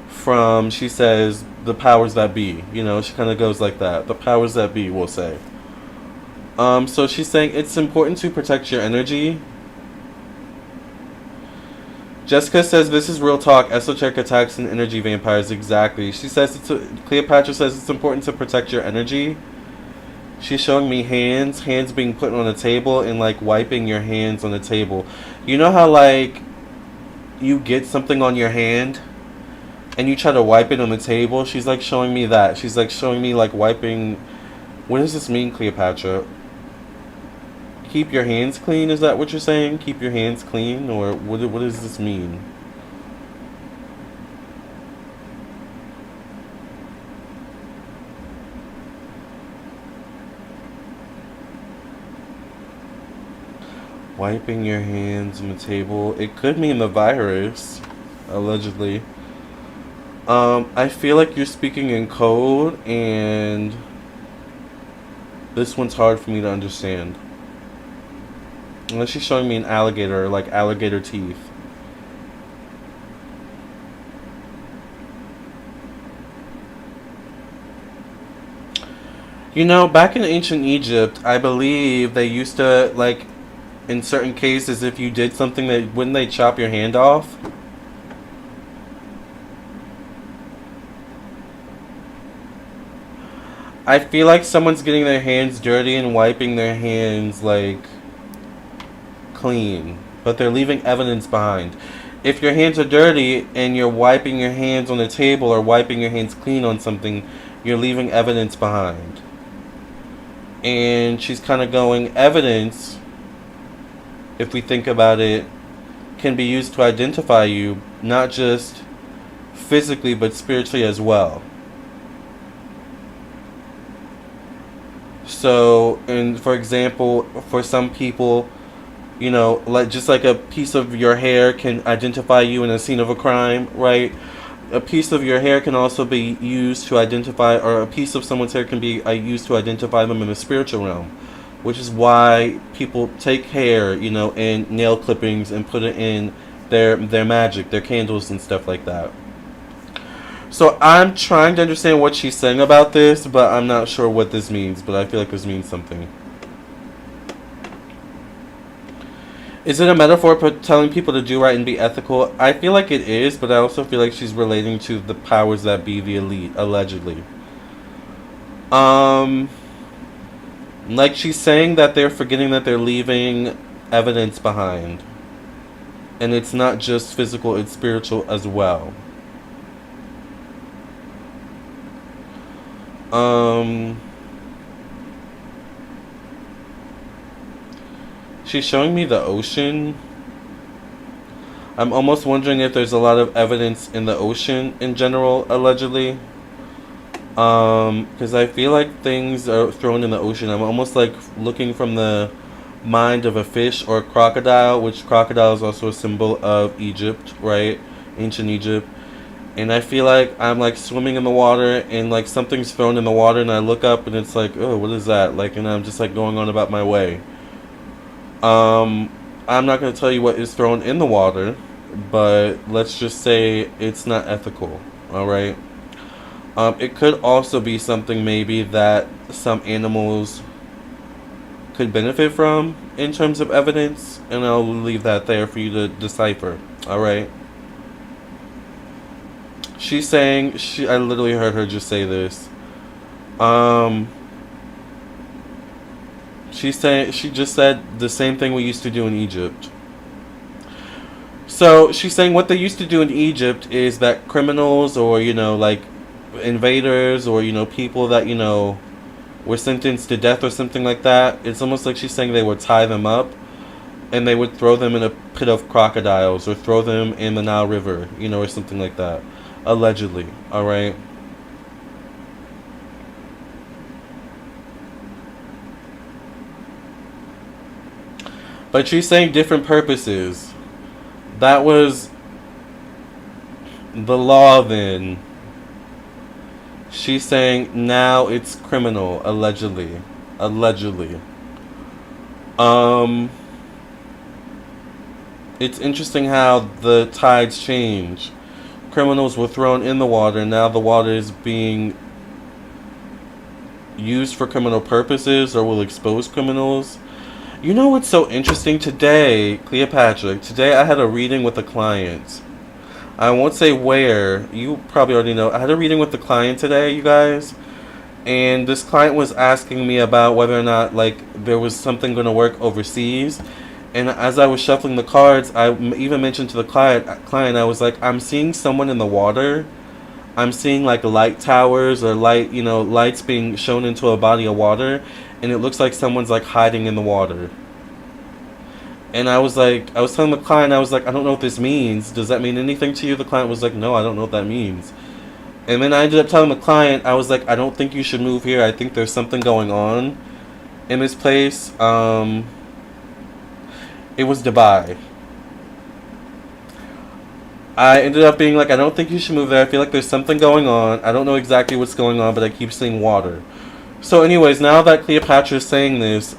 from, she says, the powers that be. You know, she kind of goes like that. The powers that be, we'll say. So she's saying it's important to protect your energy. Jessica says this is real talk. Esoteric attacks and energy vampires. Exactly. She says Cleopatra says it's important to protect your energy. She's showing me hands being put on a table and like wiping your hands on the table. You know how like you get something on your hand and you try to wipe it on the table? She's like showing me that. She's like showing me like wiping. What does this mean, Cleopatra? Keep your hands clean? Is that what you're saying? Keep your hands clean? Or what does this mean? Wiping your hands on the table. It could mean the virus, allegedly. I feel like you're speaking in code, and this one's hard for me to understand. Unless she's showing me an alligator, like alligator teeth. You know, back in ancient Egypt, I believe they used to, like, in certain cases, if you did something, wouldn't they chop your hand off? I feel like someone's getting their hands dirty and wiping their hands, like, clean. But they're leaving evidence behind. If your hands are dirty and you're wiping your hands on a table or wiping your hands clean on something, you're leaving evidence behind. And she's kind of going, evidence, if we think about it, can be used to identify you, not just physically but spiritually as well. So, and for example, for some people, you know, like just like a piece of your hair can identify you in a scene of a crime, right? A piece of your hair can also be used to identify, or a piece of someone's hair can be used to identify them in the spiritual realm, which is why people take hair, you know, and nail clippings and put it in their magic, their candles and stuff like that. So I'm trying to understand what she's saying about this, but I'm not sure what this means, but I feel like this means something. Is it a metaphor for telling people to do right and be ethical? I feel like it is, but I also feel like she's relating to the powers that be, the elite, allegedly. Like she's saying that they're forgetting that they're leaving evidence behind. And it's not just physical, it's spiritual as well. She's showing me the ocean. I'm almost wondering if there's a lot of evidence in the ocean in general, allegedly. Because I feel like things are thrown in the ocean. I'm almost like looking from the mind of a fish or a crocodile, which crocodile is also a symbol of Egypt, right? Ancient Egypt. And I feel like I'm like swimming in the water and like something's thrown in the water and I look up and it's like, oh, what is that? Like, and I'm just like going on about my way. I'm not going to tell you what is thrown in the water, but let's just say it's not ethical, alright? It could also be something maybe that some animals could benefit from in terms of evidence, and I'll leave that there for you to decipher, alright? She's saying, I literally heard her just say this. She just said the same thing we used to do in Egypt. So she's saying what they used to do in Egypt is that criminals or, you know, like invaders or, you know, people that, you know, were sentenced to death or something like that, it's almost like she's saying they would tie them up and they would throw them in a pit of crocodiles or throw them in the Nile River, you know, or something like that. Allegedly, alright? But she's saying different purposes. That was the law then. She's saying now it's criminal, allegedly. Allegedly. It's interesting how the tides change. Criminals were thrown in the water, now the water is being used for criminal purposes or will expose criminals. You know what's so interesting? Today, Cleopatra, today I had a reading with a client. I won't say where. You probably already know. I had a reading with the client today, you guys. And this client was asking me about whether or not, like, there was something going to work overseas. And as I was shuffling the cards, I even mentioned to the client, I was like, I'm seeing someone in the water. I'm seeing, like, light towers or light, you know, lights being shown into a body of water. And it looks like someone's like hiding in the water. And I was telling the client, I was like, I don't know what this means. Does that mean anything to you? The client was like, no, I don't know what that means. And then I ended up telling the client, I was like, I don't think you should move here. I think there's something going on in this place. It was Dubai. I ended up being like, I don't think you should move there. I feel like there's something going on. I don't know exactly what's going on, but I keep seeing water. So anyways, now that Cleopatra is saying this,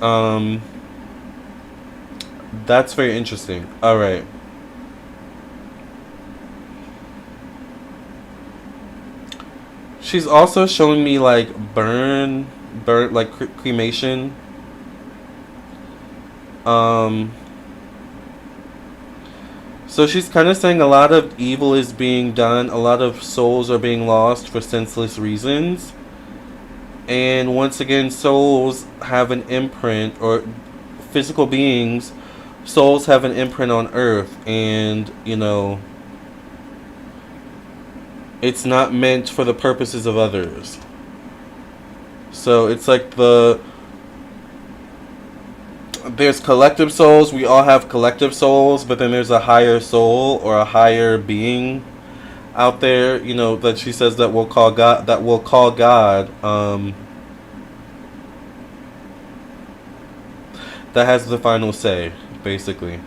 that's very interesting. Alright. She's also showing me like burn, like cremation. So she's kind of saying a lot of evil is being done, a lot of souls are being lost for senseless reasons. And once again, souls have an imprint, or physical beings, souls have an imprint on Earth, and, you know, it's not meant for the purposes of others. So it's like there's collective souls, we all have collective souls, but then there's a higher soul or a higher being out there, you know, that she says that we'll call God, that has the final say, basically.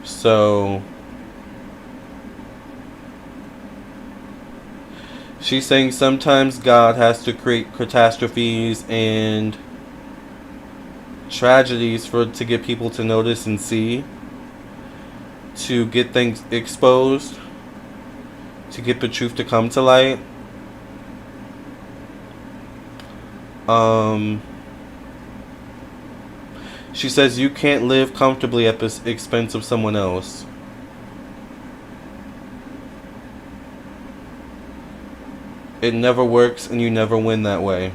So she's saying sometimes God has to create catastrophes and tragedies to get people to notice and see, to get things exposed, to get the truth to come to light. She says you can't live comfortably at the expense of someone else. It never works, and you never win that way.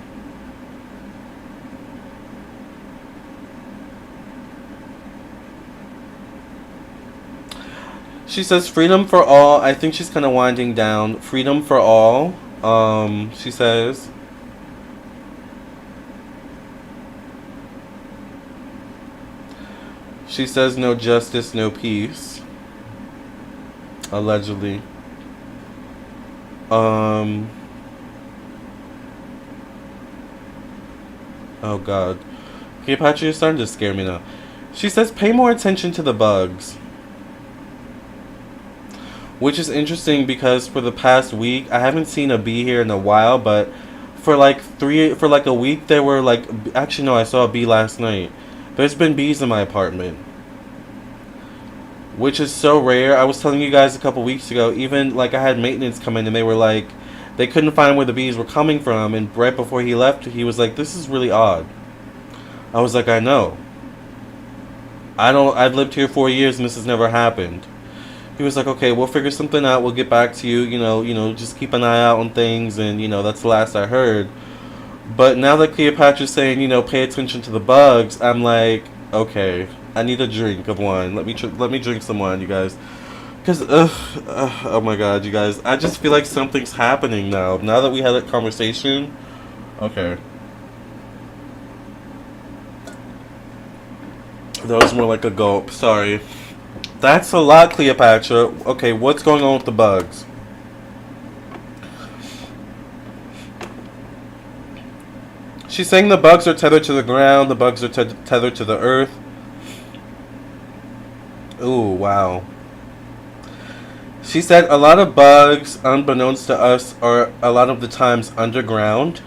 She says freedom for all. I think she's kind of winding down. Freedom for all. She says. She says no justice, no peace. Allegedly. Oh God. Cleopatra, you're starting to scare me now. She says pay more attention to the bugs. Which is interesting because for the past week, I haven't seen a bee here in a while, but for like a week there were like, actually no, I saw a bee last night. There's been bees in my apartment, which is so rare. I was telling you guys a couple weeks ago, even like I had maintenance come in and they were like, they couldn't find where the bees were coming from, and right before he left, he was like, this is really odd. I was like, I know. I've lived here 4 years and this has never happened. He was like, okay, we'll figure something out. We'll get back to you. You know, just keep an eye out on things. And, you know, that's the last I heard. But now that Cleopatra's saying, you know, pay attention to the bugs, I'm like, okay, I need a drink of wine. Let me drink some wine, you guys. Because, oh my God, you guys. I just feel like something's happening now. Now that we had that conversation. Okay. That was more like a gulp. Sorry. That's a lot, Cleopatra. Okay, what's going on with the bugs? She's saying the bugs are tethered to the ground. The bugs are tethered to the earth. Ooh, wow. She said a lot of bugs, unbeknownst to us, are a lot of the times underground.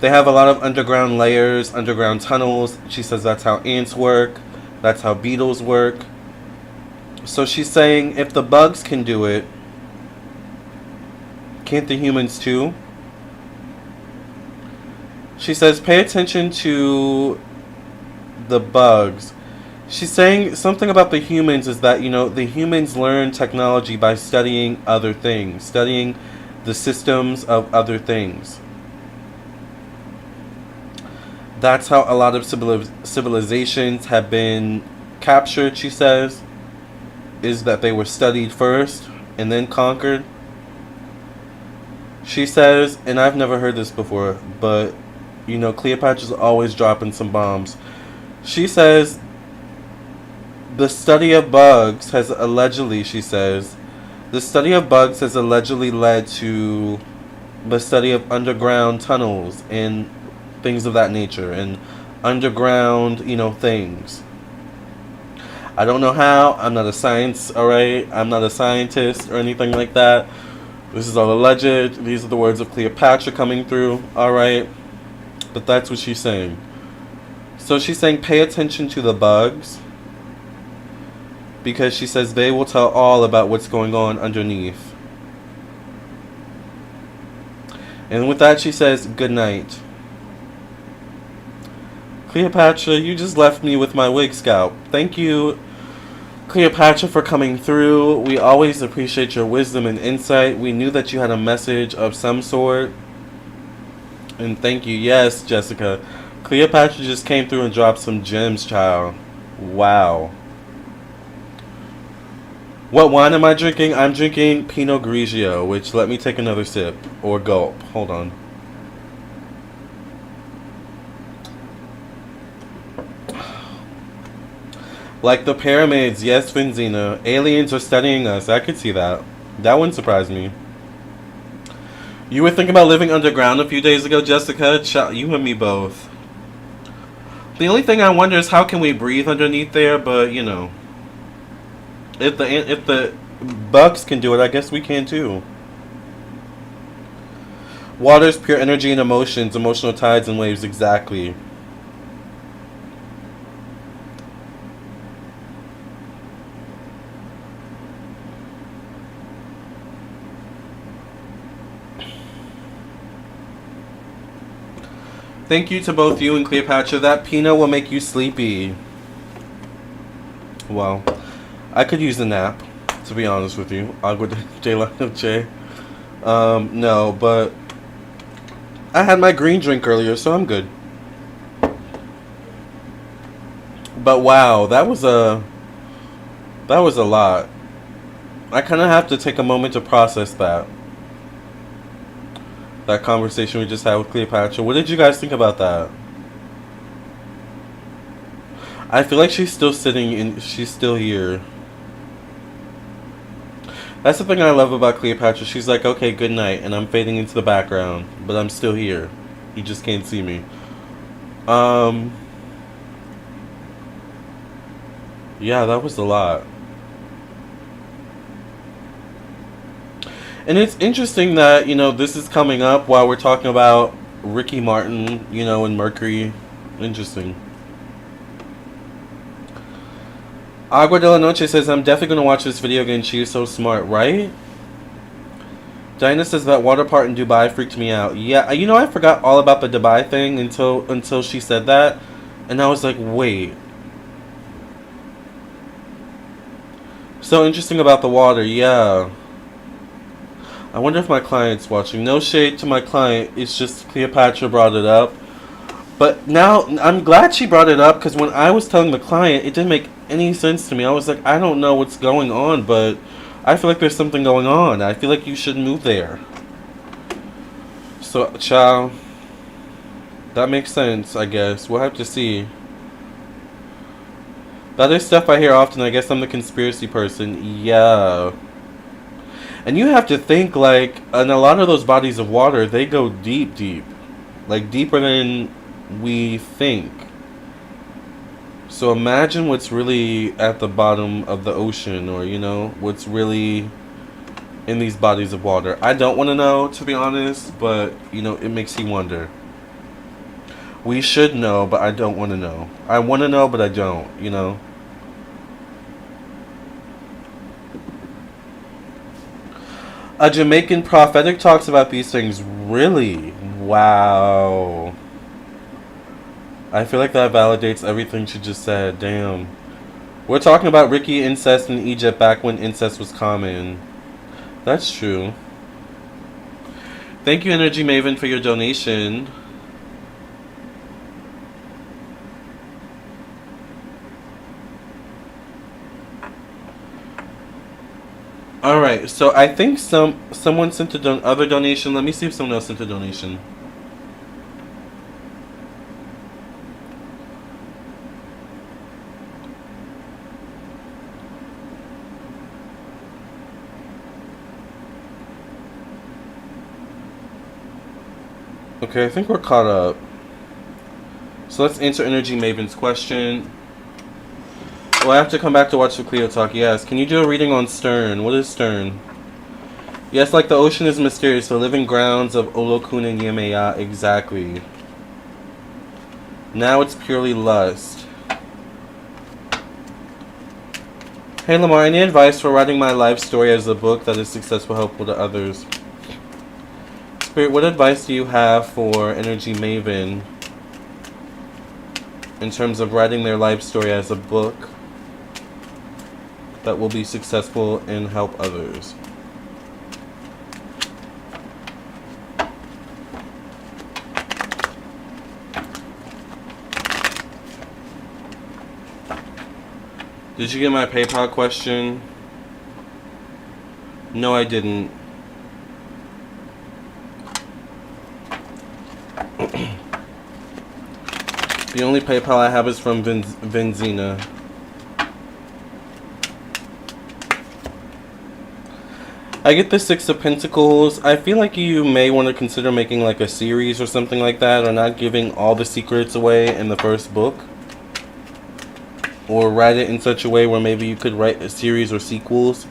They have a lot of underground layers, underground tunnels. She says that's how ants work. That's how beetles work. So she's saying if the bugs can do it, can't the humans too? She says pay attention to the bugs. She's saying something about the humans is that, you know, the humans learn technology by studying other things, studying the systems of other things. That's how a lot of civilizations have been captured, she says, is that they were studied first and then conquered. She says, and I've never heard this before, but, you know, Cleopatra's always dropping some bombs. She says, the study of bugs has allegedly, she says, the study of bugs has allegedly led to the study of underground tunnels and things of that nature, and underground, you know, things. I don't know how. I'm not a science, alright? I'm not a scientist or anything like that. This is all alleged. These are the words of Cleopatra coming through, alright? But that's what she's saying. So she's saying pay attention to the bugs, because she says they will tell all about what's going on underneath. And with that, she says, good night. Cleopatra, you just left me with my wig scalp. Thank you, Cleopatra, for coming through. We always appreciate your wisdom and insight. We knew that you had a message of some sort. And thank you. Yes, Jessica. Cleopatra just came through and dropped some gems, child. Wow. What wine am I drinking? I'm drinking Pinot Grigio, which, let me take another sip. Or gulp. Hold on. Like the pyramids, yes, Finzina. Aliens are studying us. I could see that. That wouldn't surprise me. You were thinking about living underground a few days ago, Jessica. You and me both. The only thing I wonder is how can we breathe underneath there, but, you know. If the bugs can do it, I guess we can too. Water's pure energy and emotions, emotional tides and waves, exactly. Thank you to both you and Cleopatra. That Pinot will make you sleepy. Well, I could use a nap, to be honest with you. Agua de la noche. No, but I had my green drink earlier, so I'm good. But wow, that was a lot. I kind of have to take a moment to process that. That conversation we just had with Cleopatra. What did you guys think about that? I feel like she's still she's still here. That's the thing I love about Cleopatra. She's like, okay, good night, and I'm fading into the background, but I'm still here. You just can't see me. Yeah, that was a lot. And it's interesting that, you know, this is coming up while we're talking about Ricky Martin, you know, and Mercury. Interesting. Agua de la Noche says, I'm definitely going to watch this video again. She is so smart, right? Diana says that water part in Dubai freaked me out. Yeah, you know, I forgot all about the Dubai thing until she said that. And I was like, wait. So interesting about the water, yeah. I wonder if my client's watching. No shade to my client. It's just Cleopatra brought it up. But now, I'm glad she brought it up, because when I was telling the client, it didn't make any sense to me. I was like, I don't know what's going on, but I feel like there's something going on. I feel like you should move there. So, ciao. That makes sense, I guess. We'll have to see. That is stuff I hear often. I guess I'm the conspiracy person. Yeah. And you have to think, like, in a lot of those bodies of water, they go deep, deep. Like, deeper than we think. So imagine what's really at the bottom of the ocean, or, you know, what's really in these bodies of water. I don't want to know, to be honest, but, you know, it makes you wonder. We should know, but I don't want to know. I want to know, but I don't, you know. A Jamaican prophetic talks about these things. Really? Wow. I feel like that validates everything she just said. Damn. We're talking about Ricky incest in Egypt back when incest was common. That's true. Thank you, Energy Maven, for your donation. Alright, so I think someone sent a other donation. Let me see if someone else sent a donation. Okay, I think we're caught up. So let's answer Energy Maven's question. Well, I have to come back to watch the Cleo talk. Yes. Can you do a reading on Stern? What is Stern? Yes, like the ocean is mysterious. The living grounds of Olokun and Yemeya. Exactly. Now it's purely lust. Hey Lamarr, any advice for writing my life story as a book that is successful, helpful to others? Spirit, what advice do you have for Energy Maven in terms of writing their life story as a book that will be successful and help others? Did you get my PayPal question? No, I didn't. The only PayPal I have is from Benzina. I get the Six of Pentacles. I feel like you may want to consider making like a series or something like that, or not giving all the secrets away in the first book. Or write it in such a way where maybe you could write a series or sequels.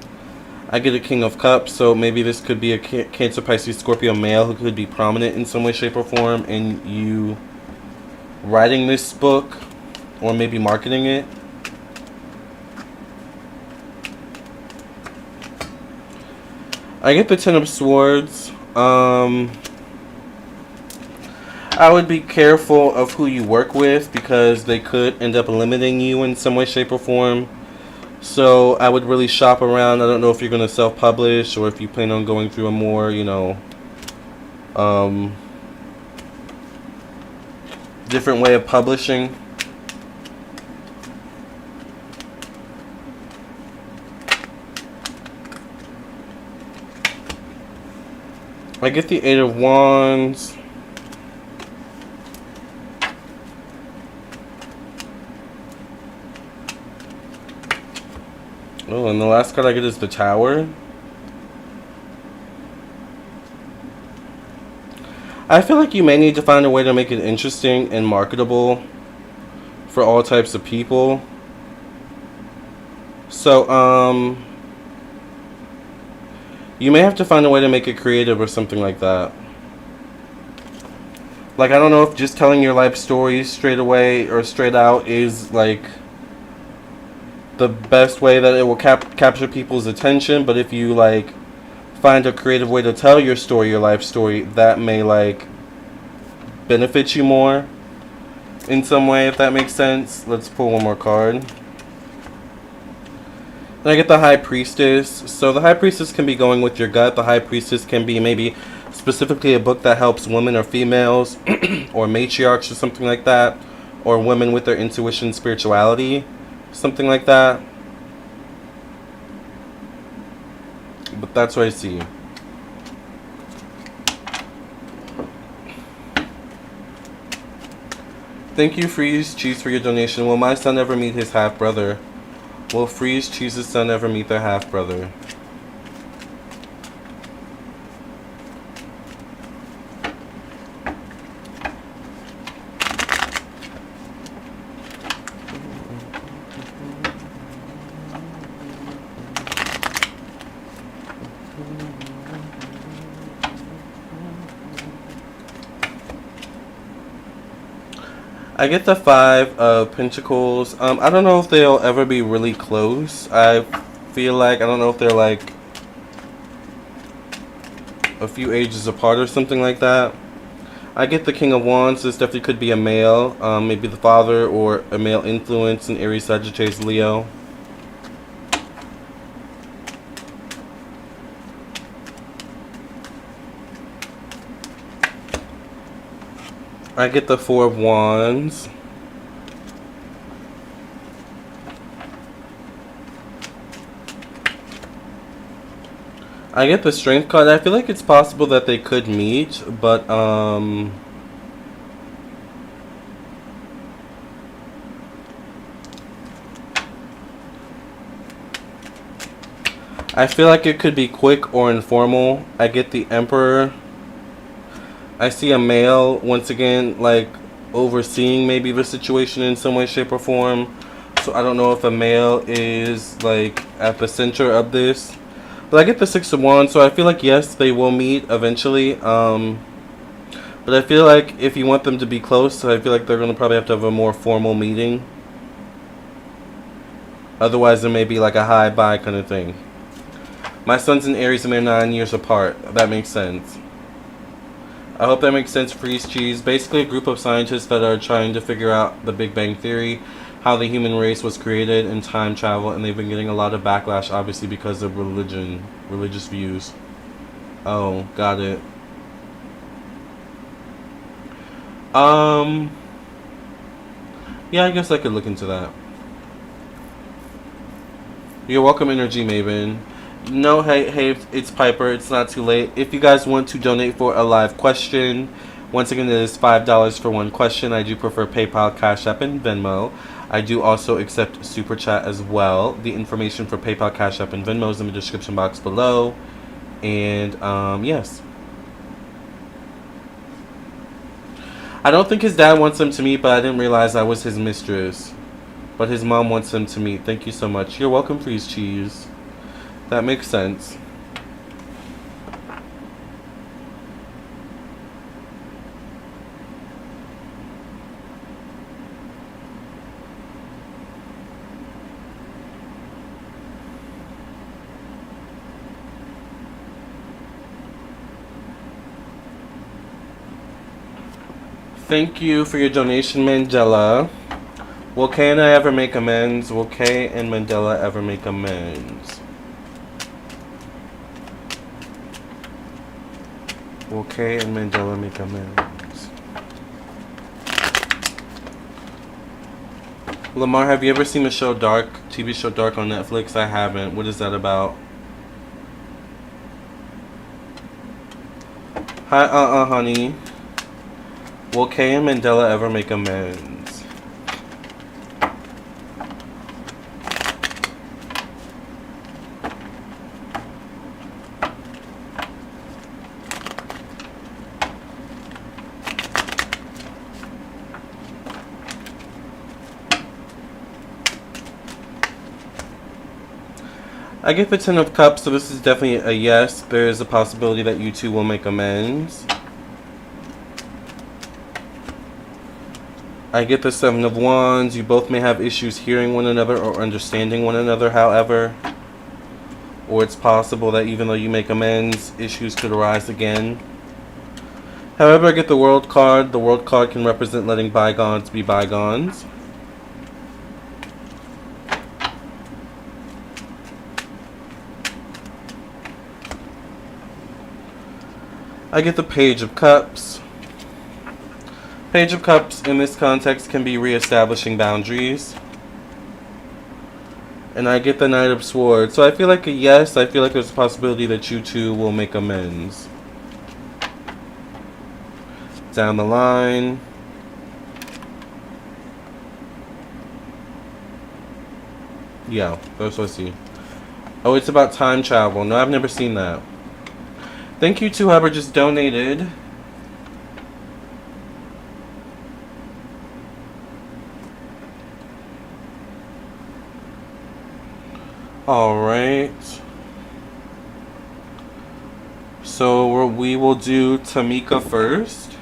I get a King of Cups, so maybe this could be a Cancer, Pisces, Scorpio male who could be prominent in some way, shape, or form, and you writing this book, or maybe marketing it. I get the Ten of Swords. I would be careful of who you work with because they could end up limiting you in some way, shape, or form. So I would really shop around. I don't know if you're going to self-publish or if you plan on going through a more, different way of publishing. I get the Eight of Wands. Oh, and the last card I get is the Tower. I feel like you may need to find a way to make it interesting and marketable for all types of people. So, you may have to find a way to make it creative or something like that. Like, I don't know if just telling your life story straight away or straight out is, like, the best way that it will capture people's attention, but if you like find a creative way to tell your story, your life story, that may like benefit you more in some way, if that makes sense. Let's pull one more card. And I get the High Priestess. So the High Priestess can be going with your gut. The High Priestess can be maybe specifically a book that helps women or females or matriarchs or something like that, or women with their intuition, spirituality. Something like that. But that's what I see. Thank you, Freeze Cheese, for your donation. Will my son ever meet his half-brother? Will Freeze Cheese's son ever meet their half-brother? I get the Five of Pentacles. I don't know if they'll ever be really close. I feel like, I don't know if they're like a few ages apart or something like that. I get the King of Wands. This definitely could be a male. Maybe the father or a male influence in Aries, Sagittarius, Leo. I get the Four of Wands. I get the Strength card. I feel like it's possible that they could meet, but I feel like it could be quick or informal. I get the Emperor. I see a male, once again, like overseeing maybe the situation in some way, shape, or form. So I don't know if a male is like at the center of this. But I get the Six of Wands, so I feel like yes, they will meet eventually. But I feel like if you want them to be close, I feel like they're gonna probably have to have a more formal meeting. Otherwise, there may be like a hi bye kind of thing. My son's in Aries and they're 9 years apart. That makes sense. I hope that makes sense, Freeze Cheese. Basically, a group of scientists that are trying to figure out the Big Bang Theory, how the human race was created, and time travel, and they've been getting a lot of backlash, obviously, because of religious views. Oh, got it. Um, yeah, I guess I could look into that. You're welcome, Energy Maven. No, hey, it's Piper. It's not too late. If you guys want to donate for a live question, once again, it is $5 for one question. I do prefer PayPal, Cash App, and Venmo. I do also accept Super Chat as well. The information for PayPal, Cash App, and Venmo is in the description box below. And, yes. I don't think his dad wants him to meet, but I didn't realize I was his mistress. But his mom wants him to meet. Thank you so much. You're welcome, Freeze Cheese. That makes sense. Thank you for your donation, Mandela. Will Kay and I ever make amends? Will Kay and Mandela ever make amends? Will Kay and Mandela make amends? Lamarr, have you ever seen the show Dark? TV show Dark on Netflix? I haven't. What is that about? Hi, honey. Will Kay and Mandela ever make amends? I get the Ten of Cups, so this is definitely a yes. There is a possibility that you two will make amends. I get the Seven of Wands. You both may have issues hearing one another or understanding one another, however. Or it's possible that even though you make amends, issues could arise again. However, I get the World card. The World card can represent letting bygones be bygones. I get the Page of Cups. Page of Cups in this context can be reestablishing boundaries. And I get the Knight of Swords. So I feel like a yes. I feel like there's a possibility that you two will make amends. Down the line. Yeah, that's what I see. Oh, it's about time travel. No, I've never seen that. Thank you to whoever just donated. Alright. So we will do Tamika first.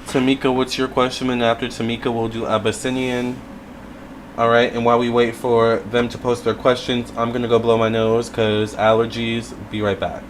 Tamika, what's your question? And after Tamika, we'll do Abyssinian. Alright, and while we wait for them to post their questions, I'm going to go blow my nose because allergies. Be right back.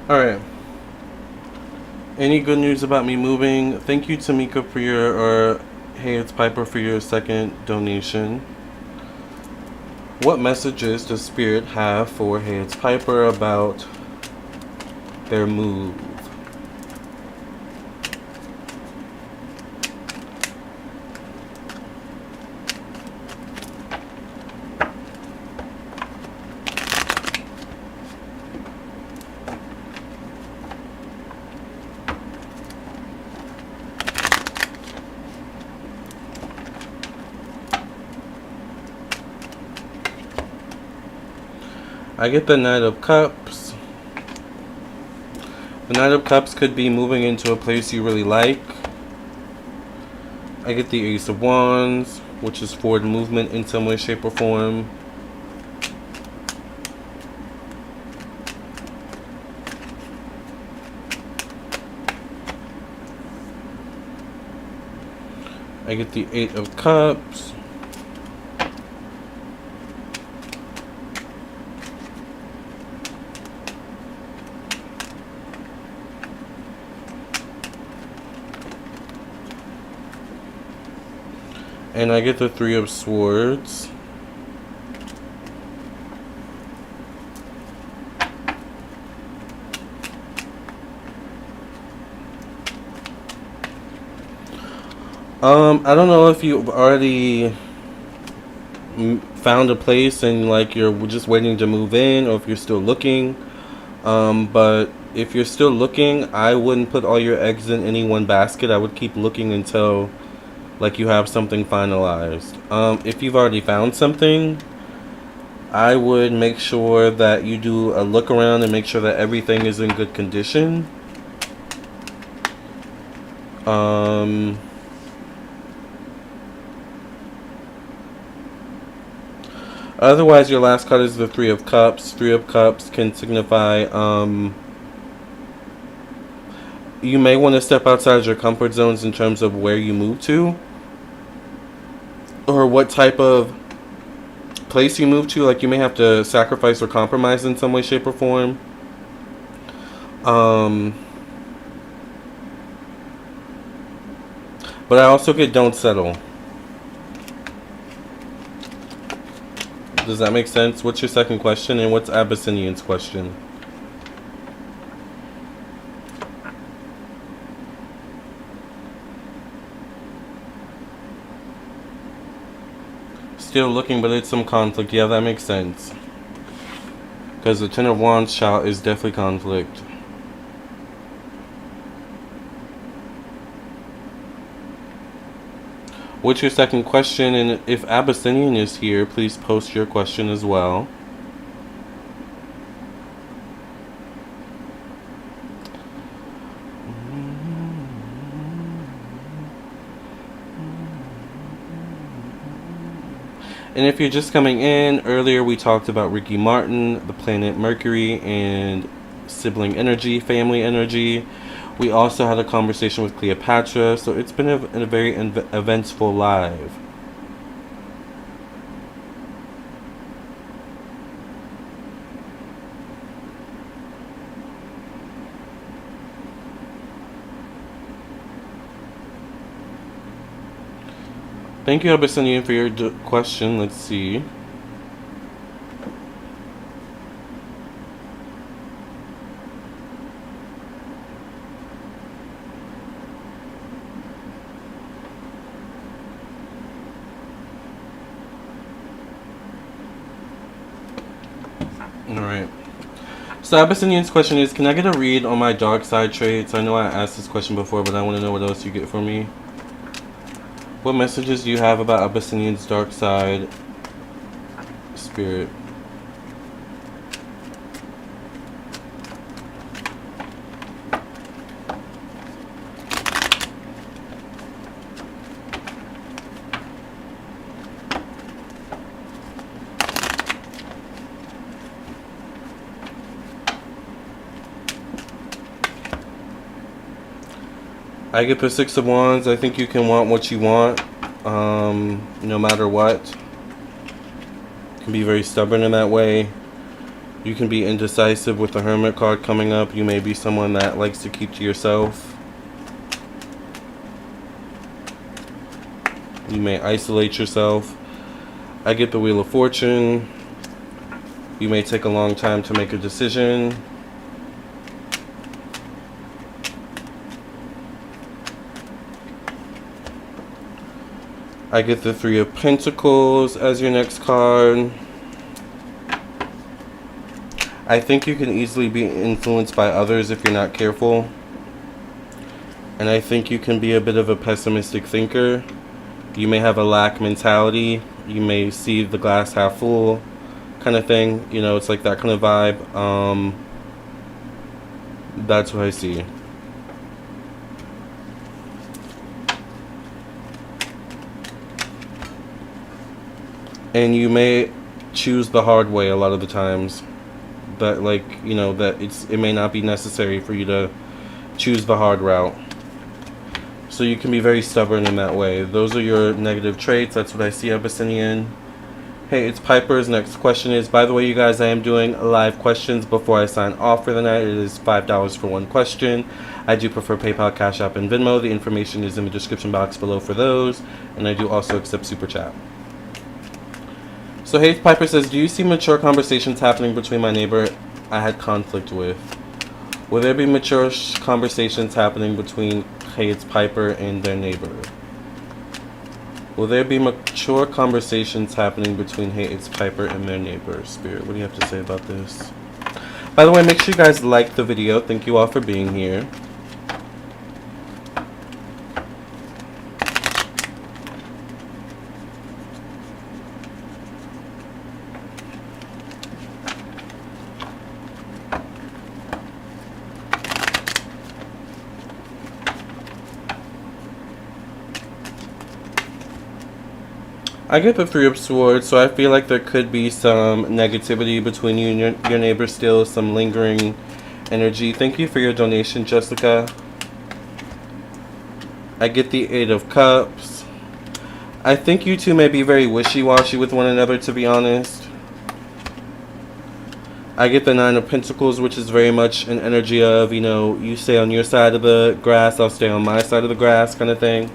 Alright. Any good news about me moving? Thank you, Tamika, for your, or hey, it's Piper, for your second donation. What messages does Spirit have for Hey, it's Piper about their move? I get the Knight of Cups. The Knight of Cups could be moving into a place you really like. I get the Ace of Wands, which is forward movement in some way, shape, or form. I get the Eight of Cups. And I get the Three of Swords. I don't know if you've already found a place and like you're just waiting to move in, or if you're still looking. But if you're still looking, I wouldn't put all your eggs in any one basket. I would keep looking until like you have something finalized. If you've already found something, I would make sure that you do a look around and make sure that everything is in good condition. Otherwise, your last card is the Three of Cups. Three of Cups can signify you may want to step outside your comfort zones in terms of where you move to, or what type of place you move to. Like you may have to sacrifice or compromise in some way, shape, or form. But I also get don't settle. Does that make sense? What's your second question, and what's Abyssinian's question? Still looking, but it's some conflict. Yeah, that makes sense. Because the Ten of Wands child is definitely conflict. What's your second question? And if Abyssinian is here, please post your question as well. And if you're just coming in, earlier we talked about Ricky Martin, the planet Mercury, and sibling energy, family energy. We also had a conversation with Cleopatra, so it's been a very eventful live. Thank you, Abyssinian, for your question. Let's see. Alright. So Abyssinian's question is, can I get a read on my dark side traits? I know I asked this question before, but I want to know what else you get for me. What messages do you have about Abyssinian's dark side, Spirit? I get the Six of Wands. I think you can want what you want, no matter what. You can be very stubborn in that way. You can be indecisive with the Hermit card coming up. You may be someone that likes to keep to yourself. You may isolate yourself. I get the Wheel of Fortune. You may take a long time to make a decision. I get the Three of Pentacles as your next card. I think you can easily be influenced by others if you're not careful. And I think you can be a bit of a pessimistic thinker. You may have a lack mentality. You may see the glass half full kind of thing. You know, it's like that kind of vibe. That's what I see. And you may choose the hard way a lot of the times. That, like, you know, that it may not be necessary for you to choose the hard route. So you can be very stubborn in that way. Those are your negative traits. That's what I see, Abyssinian. Hey, it's Piper's next question is, by the way, you guys, I am doing live questions before I sign off for the night. It is $5 for one question. I do prefer PayPal, Cash App, and Venmo. The information is in the description box below for those. And I do also accept Super Chat. So Hayes Piper says, do you see mature conversations happening between my neighbor I had conflict with? Will there be mature conversations happening between Hayes Piper and their neighbor? Will there be mature conversations happening between Hayes Piper and their neighbor? Spirit, what do you have to say about this? By the way, make sure you guys like the video. Thank you all for being here. I get the Three of Swords, so I feel like there could be some negativity between you and your neighbor still, some lingering energy. Thank you for your donation, Jessica. I get the Eight of Cups. I think you two may be very wishy-washy with one another, to be honest. I get the Nine of Pentacles, which is very much an energy of, you know, you stay on your side of the grass, I'll stay on my side of the grass kind of thing.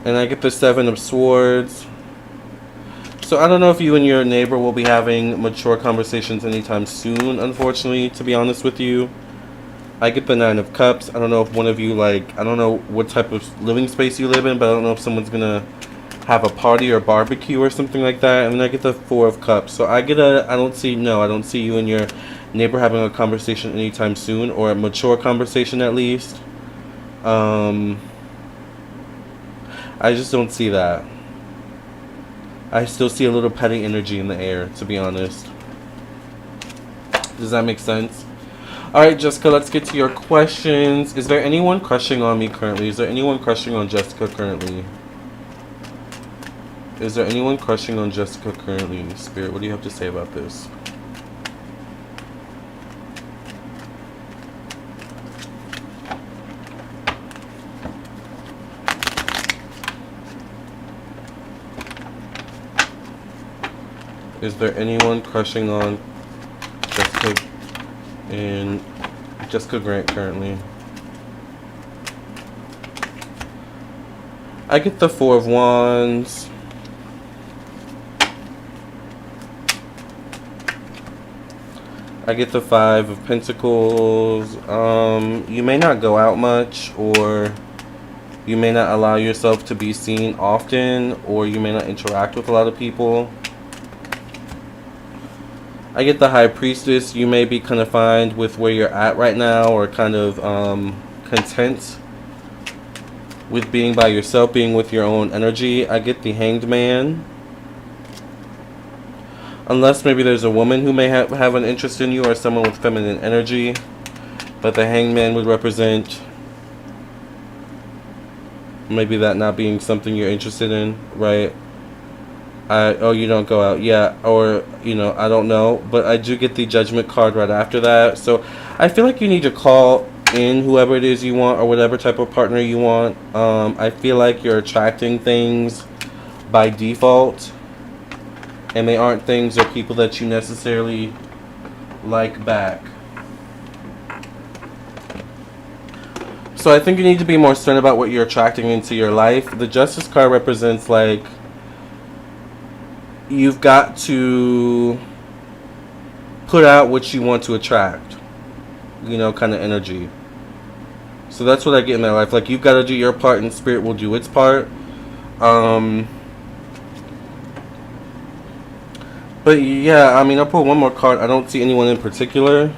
And I get the Seven of Swords. So I don't know if you and your neighbor will be having mature conversations anytime soon, unfortunately, to be honest with you. I get the Nine of Cups. I don't know if one of you, like, I don't know what type of living space you live in, but I don't know if someone's going to have a party or barbecue or something like that. And then I get the Four of Cups. So I get I don't see you and your neighbor having a conversation anytime soon, or a mature conversation at least. I just don't see that. I still see a little petty energy in the air, to be honest. Does that make sense? Alright, Jessica, let's get to your questions. Is there anyone crushing on me currently? Is there anyone crushing on Jessica currently? Is there anyone crushing on Jessica currently? Spirit, what do you have to say about this? Is there anyone crushing on Jessica and Jessica Grant currently? I get the Four of Wands. I get the Five of Pentacles. You may not go out much, or you may not allow yourself to be seen often, or you may not interact with a lot of people. I get the High Priestess. You may be kind of fine with where you're at right now, or kind of content with being by yourself, being with your own energy. I get the Hanged Man. Unless maybe there's a woman who may have an interest in you, or someone with feminine energy. But the Hanged Man would represent maybe that not being something you're interested in, right? Oh, you don't go out, yeah, or, you know, I don't know, but I do get the Judgment card right after that. So I feel like you need to call in whoever it is you want, or whatever type of partner you want. I feel like you're attracting things by default, And they aren't things or people that you necessarily like back. So I think you need to be more stern about what you're attracting into your life. The Justice card represents, like, you've got to put out what you want to attract. You know, kind of energy. So that's what I get in my life. Like, you've got to do your part and Spirit will do its part. But yeah, I mean, I'll pull one more card. I don't see anyone in particular.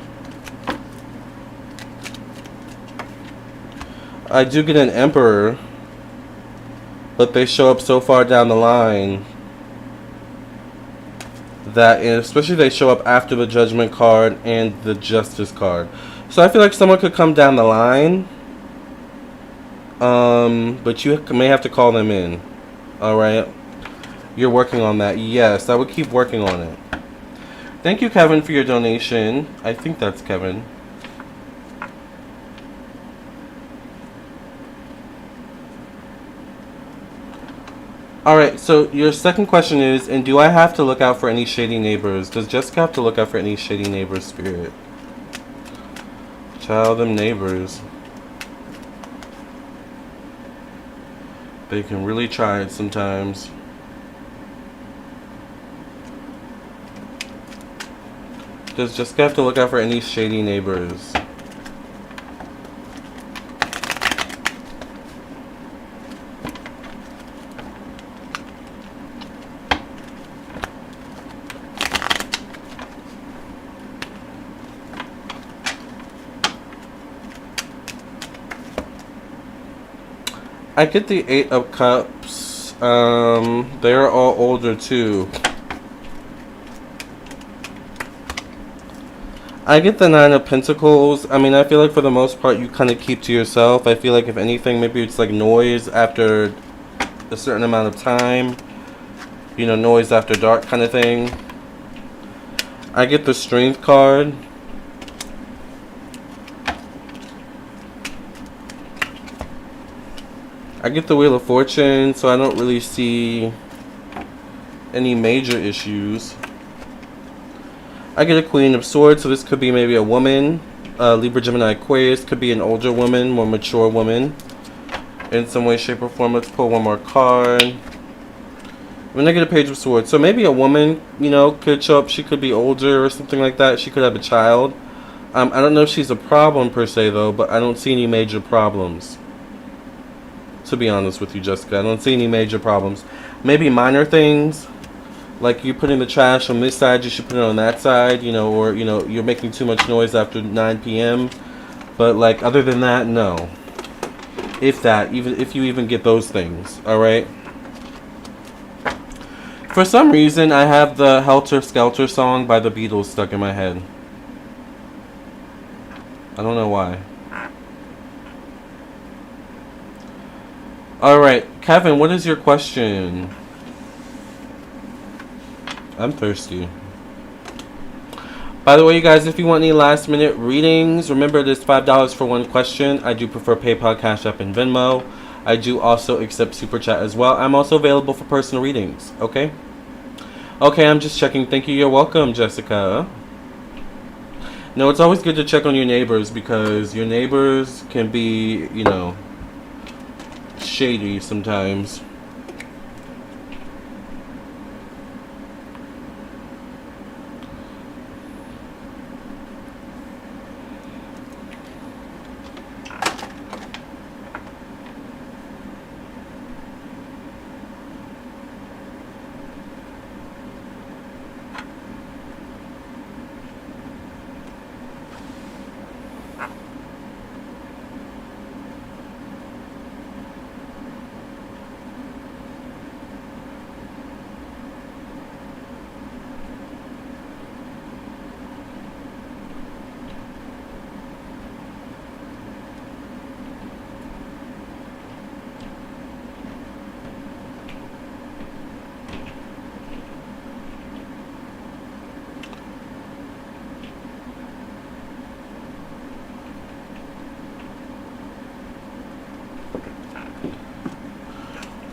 I do get an Emperor, but they show up so far down the line that, and especially they show up after the Judgment card and the Justice card. So I feel like someone could come down the line, but you may have to call them in. Alright? You're working on that. Yes, I would keep working on it. Thank you, Kevin, for your donation. I think that's Kevin. Alright, so your second question is, and do I have to look out for any shady neighbors? Does Jessica have to look out for any shady neighbors, Spirit? Child, them neighbors. They can really try it sometimes. Does Jessica have to look out for any shady neighbors? I get the 8 of Cups. They're all older too. I get the 9 of Pentacles. I mean, I feel like for the most part you kind of keep to yourself. I feel like if anything, maybe it's like noise after a certain amount of time. You know, noise after dark kind of thing. I get the Strength card. I get the Wheel of Fortune, so I don't really see any major issues. I get a Queen of Swords, so this could be maybe a woman. Libra, Gemini, Aquarius. Could be an older woman, more mature woman. In some way, shape, or form. Let's pull one more card. When I get a Page of Swords, so maybe a woman, you know, could show up. She could be older or something like that. She could have a child. I don't know if she's a problem per se, though, but I don't see any major problems. To be honest with you, Jessica, I don't see any major problems. Maybe minor things, like you putting the trash on this side, you should put it on that side, you know, or, you know, you're making too much noise after 9 p.m. But, like, other than that, no. If that, even if you even get those things, alright? For some reason, I have the Helter Skelter song by the Beatles stuck in my head. I don't know why. Alright, Kevin, what is your question? I'm thirsty. By the way, you guys, if you want any last minute readings, remember it is $5 for one question. I do prefer PayPal, Cash App, and Venmo. I do also accept Super Chat as well. I'm also available for personal readings, okay? Okay, I'm just checking. Thank you. You're welcome, Jessica. No, it's always good to check on your neighbors because your neighbors can be, you know, shady sometimes.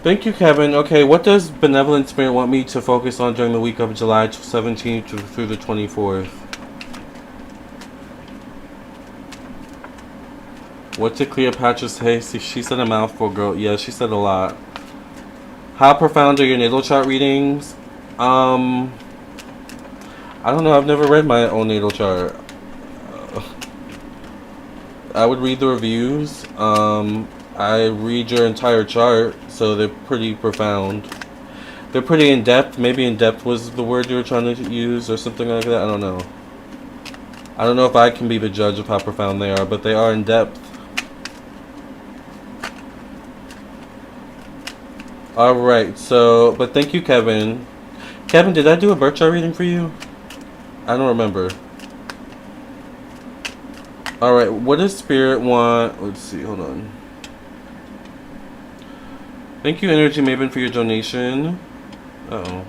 Thank you, Kevin. Okay, what does Benevolent Spirit want me to focus on during the week of July 17th through the 24th? What did Cleopatra say? She said a mouthful, girl. Yeah, she said a lot. How profound are your natal chart readings? I don't know. I've never read my own natal chart. I would read the reviews. I read your entire chart, so they're pretty profound. They're pretty in-depth. Maybe in-depth was the word you were trying to use or something like that. I don't know. I don't know if I can be the judge of how profound they are, but they are in-depth. Alright, so, but thank you, Kevin. Kevin, did I do a birth chart reading for you? I don't remember. Alright, what does Spirit want? Let's see, hold on. Thank you, Energy Maven, for your donation. Uh-oh.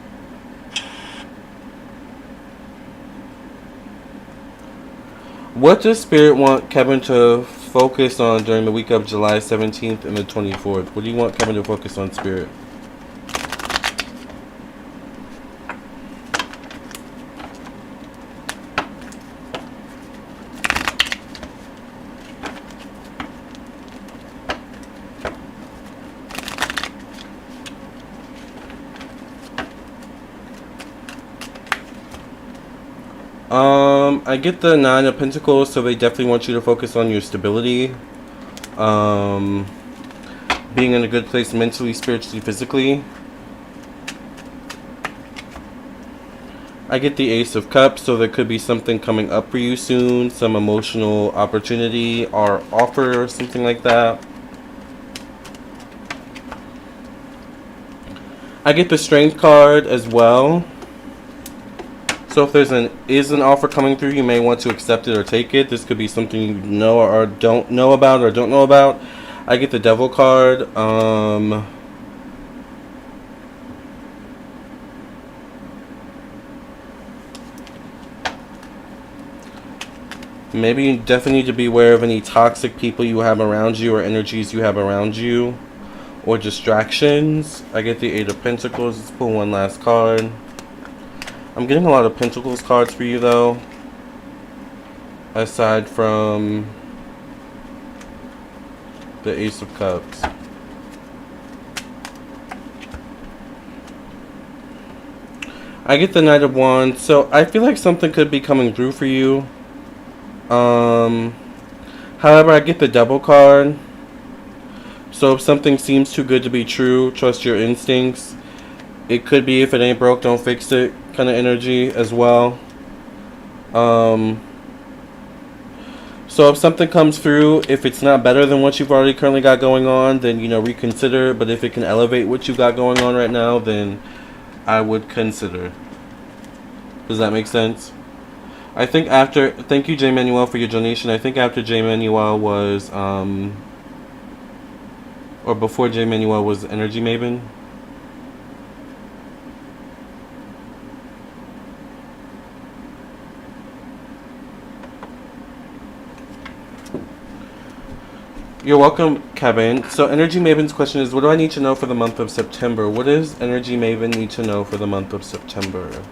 What does Spirit want Kevin to focus on during the week of July 17th and the 24th? What do you want Kevin to focus on, Spirit? I get the 9 of Pentacles, so they definitely want you to focus on your stability. Being in a good place mentally, spiritually, physically. I get the Ace of Cups, so there could be something coming up for you soon. Some emotional opportunity or offer or something like that. I get the Strength card as well. So if there's an offer coming through, you may want to accept it or take it. This could be something you know or don't know about or don't know about. I get the Devil card. Maybe you definitely need to be aware of any toxic people you have around you or energies you have around you or distractions. I get the 8 of Pentacles. Let's pull one last card. I'm getting a lot of Pentacles cards for you, though. Aside from the Ace of Cups. I get the Knight of Wands. So I feel like something could be coming through for you. However, I get the Devil card. So if something seems too good to be true, trust your instincts. It could be if it ain't broke, don't fix it kind of energy as well. So if something comes through, if it's not better than what you've already currently got going on, then, you know, reconsider. But if it can elevate what you got going on right now, then I would consider. Does that make sense? I think after, thank you, J. Manuel, for your donation. I think after J. Manuel was, or before J. Manuel was Energy Maven. You're welcome, Kevin. So Energy Maven's question is, what do I need to know for the month of September? What does Energy Maven need to know for the month of September?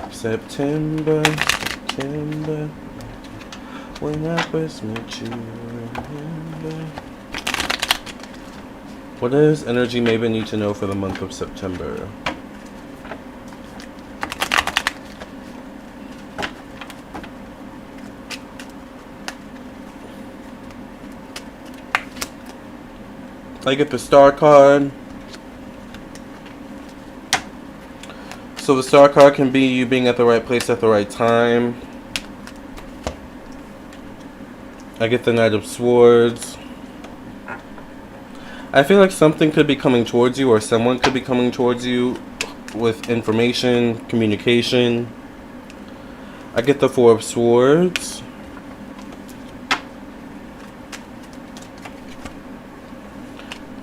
September, when I first met you, remember. What does Energy Maven need to know for the month of September? I get the Star card. So the Star card can be you being at the right place at the right time. I get the Knight of Swords. I feel like something could be coming towards you, or someone could be coming towards you with information, communication. I get the Four of Swords.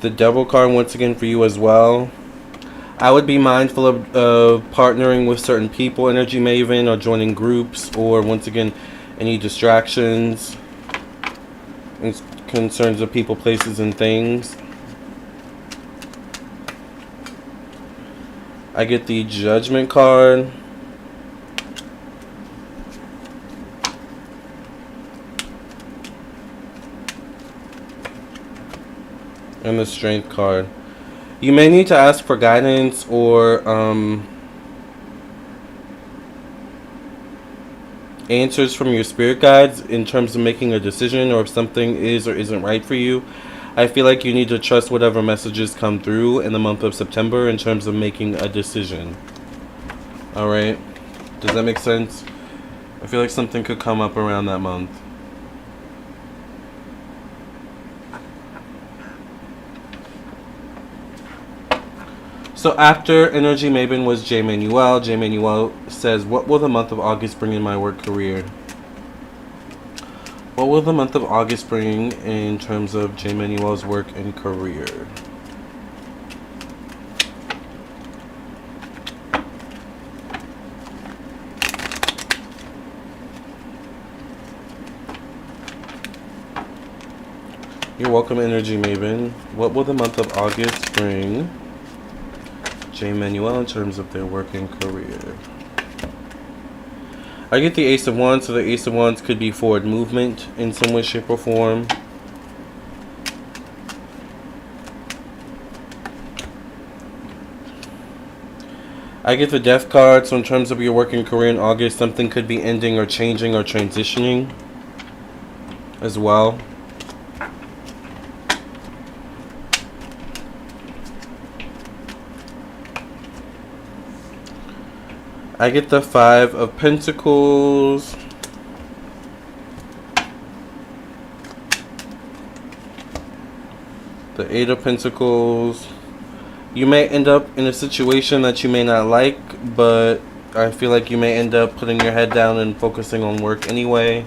The Devil card once again for you as well. I would be mindful of partnering with certain people, Energy Maven, or joining groups, or once again, any distractions. concerns of people, places, and things. I get the Judgment card. And the Strength card. You may need to ask for guidance or answers from your spirit guides in terms of making a decision, or if something is or isn't right for you. I feel like you need to trust whatever messages come through in the month of September in terms of making a decision. Alright? Does that make sense? I feel like something could come up around that month. So after Energy Maven was J. Manuel. J. Manuel says, what will the month of August bring in my work career? What will the month of August bring in terms of J. Manuel's work and career? You're welcome, Energy Maven. What will the month of August bring J. Manuel in terms of their work and career? I get the Ace of Wands, so the Ace of Wands could be forward movement in some way, shape, or form. I get the Death card, so in terms of your work and career in August, something could be ending or changing or transitioning as well. I get the Five of Pentacles. The Eight of Pentacles. You may end up in a situation that you may not like, but I feel like you may end up putting your head down and focusing on work anyway.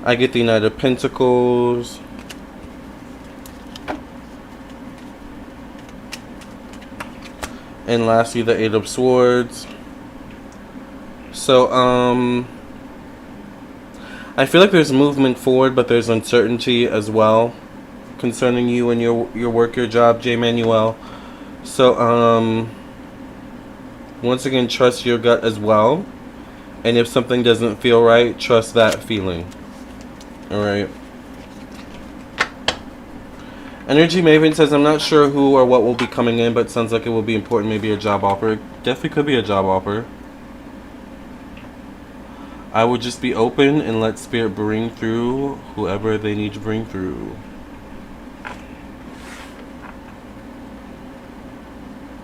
I get the Knight of Pentacles. And lastly, the Eight of Swords. So, I feel like there's movement forward, but there's uncertainty as well concerning you and your work, your job, J. Manuel. So, once again, trust your gut as well. And if something doesn't feel right, trust that feeling. Alright. Energy Maven says, I'm not sure who or what will be coming in, but sounds like it will be important. Maybe a job offer. Definitely could be a job offer. I would just be open and let Spirit bring through whoever they need to bring through.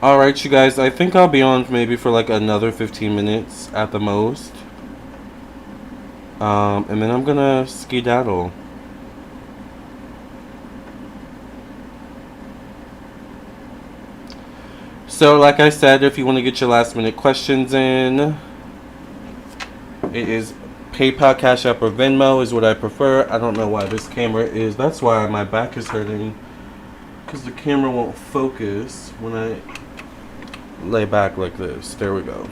Alright, you guys. I think I'll be on maybe for like another 15 minutes at the most. And then I'm gonna skedaddle. So, like I said, if you want to get your last minute questions in, it is PayPal, Cash App, or Venmo is what I prefer. I don't know why this camera is. That's why my back is hurting. Because the camera won't focus when I lay back like this. There we go.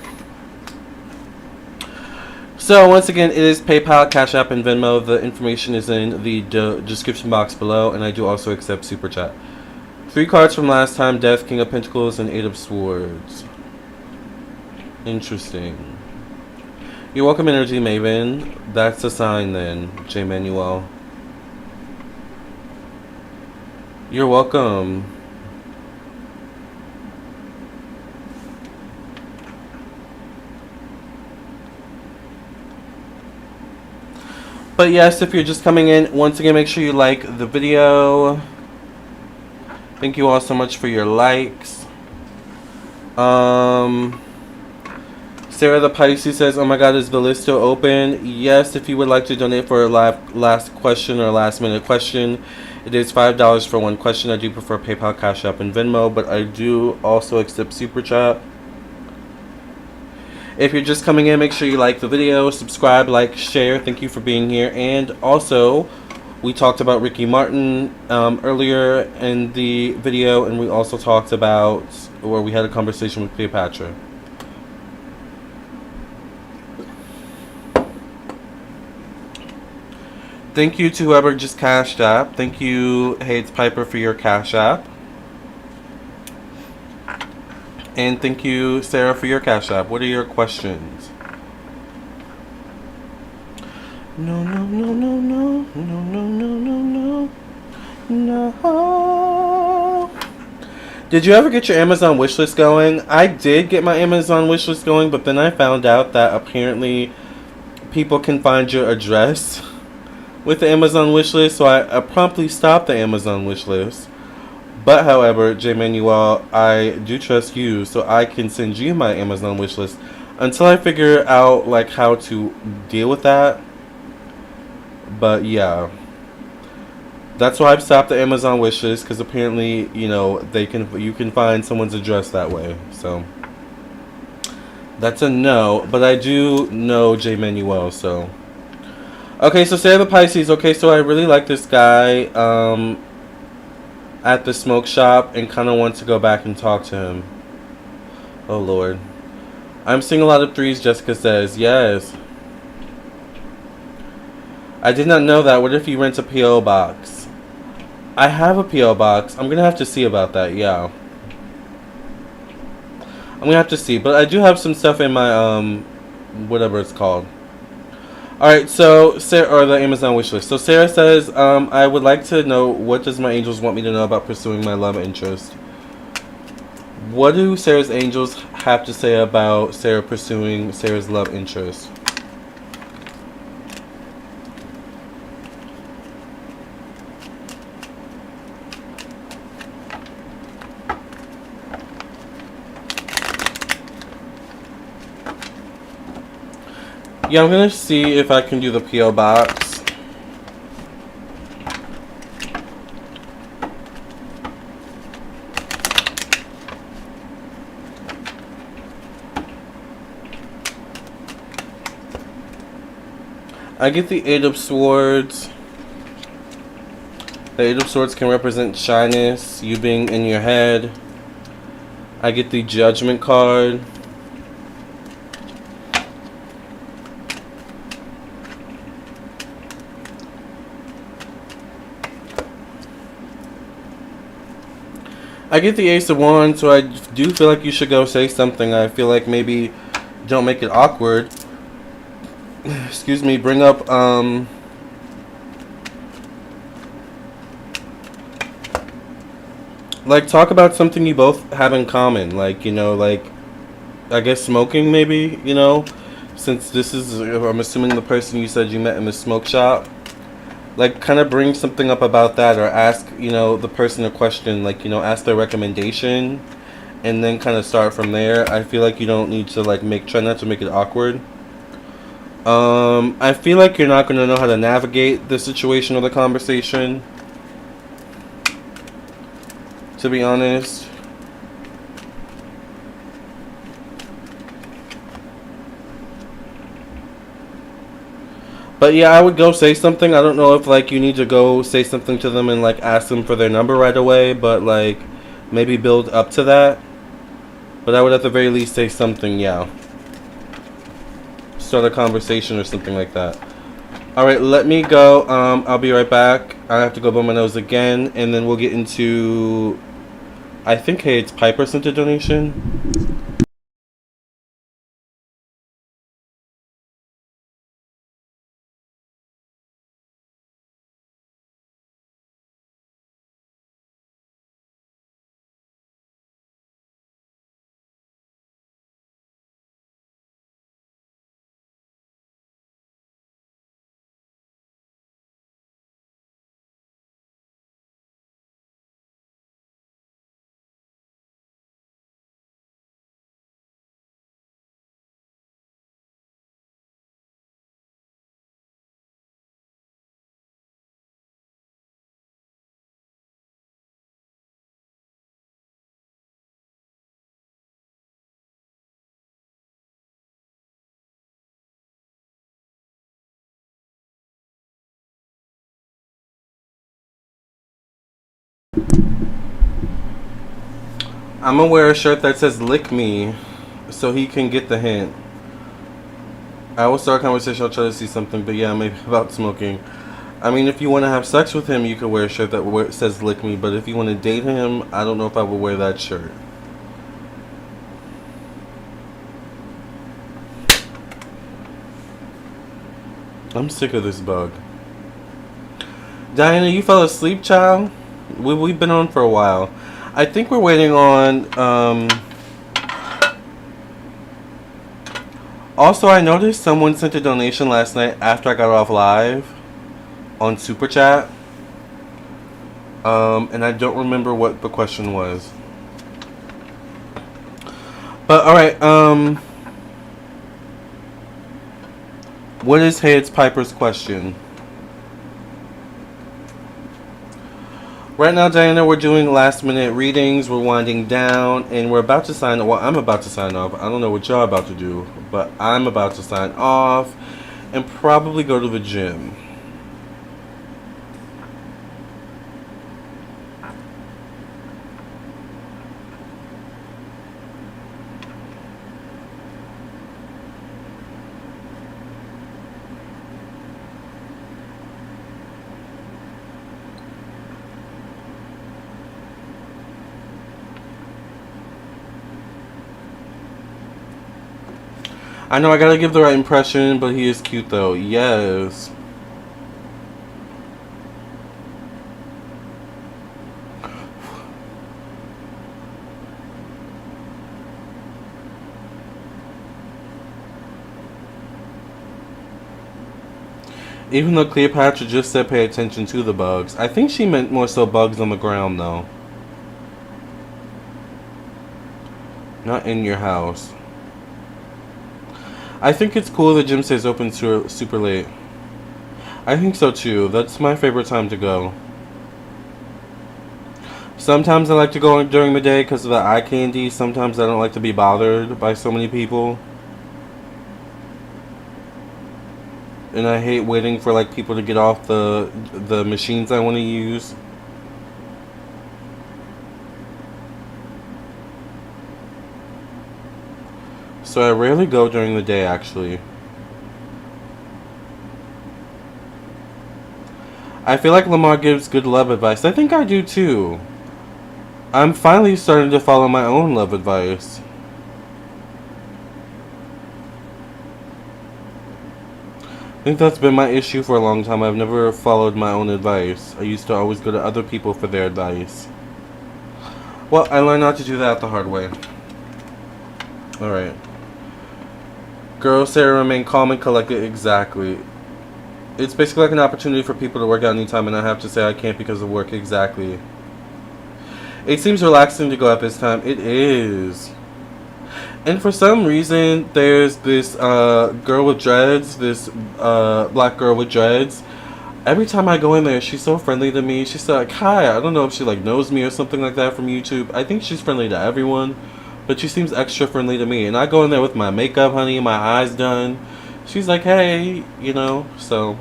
So, once again, it is PayPal, Cash App, and Venmo. The information is in the description box below, and I do also accept Super Chat. 3 cards from last time: Death, King of Pentacles, and Eight of Swords. Interesting. You're welcome, Energy Maven. That's a sign then, J. Manuel. You're welcome. But yes, if you're just coming in, once again, make sure you like the video. Thank you all so much for your likes. Sarah the Pisces says, oh my god, is the list still open? Yes, if you would like to donate for a last question or last minute question, it is $5 for one question. I do prefer PayPal, Cash App, and Venmo, but I do also accept Super Chat. If you're just coming in, make sure you like the video, subscribe, like, share. Thank you for being here. And also, we talked about Ricky Martin earlier in the video, and we also talked about, or we had a conversation with Cleopatra. Thank you to whoever just cashed app. Thank you, Hayes Piper, for your cash app. And thank you, Sarah, for your cash app. What are your questions? No, no, no, no, no, no, no, no, no, no, no. Did you ever get your Amazon wishlist going? I did get my Amazon wishlist going, but then I found out that apparently people can find your address with the Amazon wishlist, so I promptly stopped the Amazon wishlist. But however, J. Manuel, I do trust you, so I can send you my Amazon wishlist until I figure out like how to deal with that. But yeah, that's why I've stopped the Amazon wishlist, because apparently, you know, you can find someone's address that way. So that's a no. But I do know J. Manuel, so. Okay, so Sarah the Pisces. Okay, so I really like this guy at the smoke shop and kind of want to go back and talk to him. Oh, Lord. I'm seeing a lot of threes, Jessica says. Yes. I did not know that. What if you rent a P.O. box? I have a P.O. box. I'm going to have to see about that, yeah. I'm going to have to see. But I do have some stuff in my, whatever it's called. Alright, so, Sarah, or the Amazon wishlist. So, Sarah says, I would like to know, what does my angels want me to know about pursuing my love interest? What do Sarah's angels have to say about Sarah pursuing Sarah's love interest? Yeah, I'm gonna see if I can do the P.O. box. I get the Eight of Swords. The Eight of Swords can represent shyness, you being in your head. I get the Judgment card. I get the Ace of Wands, so I do feel like you should go say something. I feel like maybe don't make it awkward. Excuse me, bring up, like, talk about something you both have in common. Like, you know, like, I guess smoking maybe, you know? Since this is, I'm assuming the person you said you met in the smoke shop. Like, kind of bring something up about that, or ask, you know, the person a question, like, you know, ask their recommendation, and then kind of start from there. I feel like you don't need to, like, try not to make it awkward. I feel like you're not going to know how to navigate the situation or the conversation, to be honest. But yeah, I would go say something. I don't know if, like, you need to go say something to them and, like, ask them for their number right away, but, like, maybe build up to that. But I would at the very least say something, yeah. Start a conversation or something like that. Alright, let me go. I'll be right back. I have to go blow my nose again, and then we'll get into, I think, hey, it's Piper sent a donation. I'm gonna wear a shirt that says "Lick Me," so he can get the hint. I will start a conversation. I'll try to see something, but yeah, maybe about smoking. I mean, if you want to have sex with him, you can wear a shirt that says "lick me." But if you want to date him, I don't know if I would wear that shirt. I'm sick of this bug. Diana, you fell asleep, child? We've been on for a while. I think we're waiting on... Also, I noticed someone sent a donation last night after I got off live on Super Chat. And I don't remember what the question was. But, alright, what is Heads Piper's question? Right now, Diana, we're doing last minute readings. We're winding down, and we're about to sign. Well, I'm about to sign off. I don't know what y'all about to do, but I'm about to sign off and probably go to the gym. I know I gotta give the right impression, but he is cute though. Yes. Even though Cleopatra just said pay attention to the bugs, I think she meant more so bugs on the ground though. Not in your house. I think it's cool the gym stays open super late. I think so too. That's my favorite time to go. Sometimes I like to go during the day because of the eye candy. Sometimes I don't like to be bothered by so many people. And I hate waiting for like people to get off the machines I want to use. So I rarely go during the day, actually. I feel like Lamarr gives good love advice. I think I do too. I'm finally starting to follow my own love advice. I think that's been my issue for a long time. I've never followed my own advice. I used to always go to other people for their advice. Well, I learned not to do that the hard way. Alright. Girl, Sarah, remain calm and collected. Exactly. It's basically like an opportunity for people to work out anytime, and I have to say I can't because of work. Exactly. It seems relaxing to go at this time. It is. And for some reason, there's this girl with dreads, this black girl with dreads. Every time I go in there, she's so friendly to me. She's like, hi. I don't know if she like knows me or something like that from YouTube. I think she's friendly to everyone. But she seems extra friendly to me. And I go in there with my makeup, honey, my eyes done. She's like, hey, you know, so.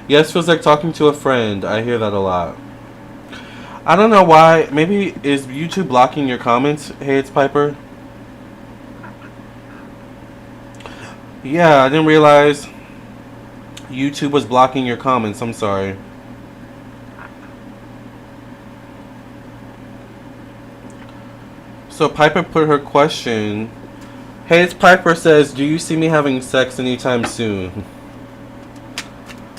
Yes, feels like talking to a friend. I hear that a lot. I don't know why. Maybe is YouTube blocking your comments, Hey It's Piper? Yeah, I didn't realize YouTube was blocking your comments. I'm sorry. So Piper put her question. Hey, it's Piper says, do you see me having sex anytime soon?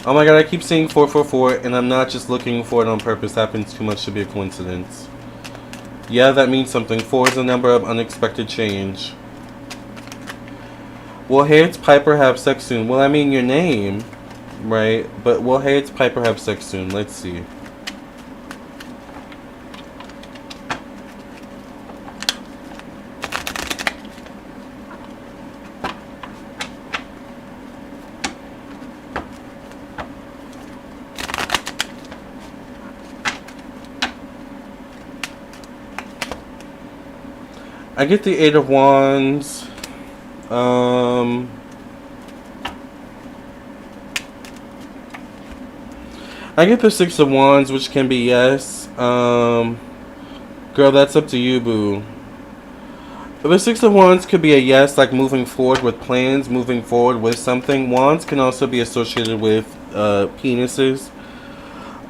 Oh my god, I keep saying 444 and I'm not just looking for it on purpose. Happens too much to be a coincidence. Yeah, that means something. 4 is a number of unexpected change. Will Hey, it's Piper have sex soon? Well, I mean your name, right? But will Hey, it's Piper have sex soon? Let's see. I get the 8 of Wands. I get the 6 of Wands, which can be yes. Girl, that's up to you, boo. The Six of Wands could be a yes, like moving forward with plans, moving forward with something. Wands can also be associated with penises.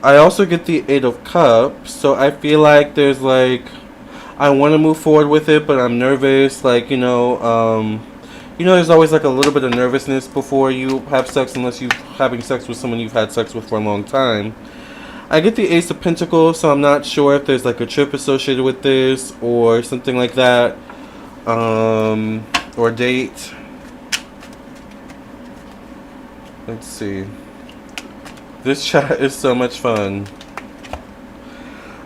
I also get the Eight of Cups, so I feel like there's like, I want to move forward with it, but I'm nervous. Like, there's always like a little bit of nervousness before you have sex, unless you're having sex with someone you've had sex with for a long time. I get the Ace of Pentacles, so I'm not sure if there's like a trip associated with this or something like that, or date. Let's see. This chat is so much fun.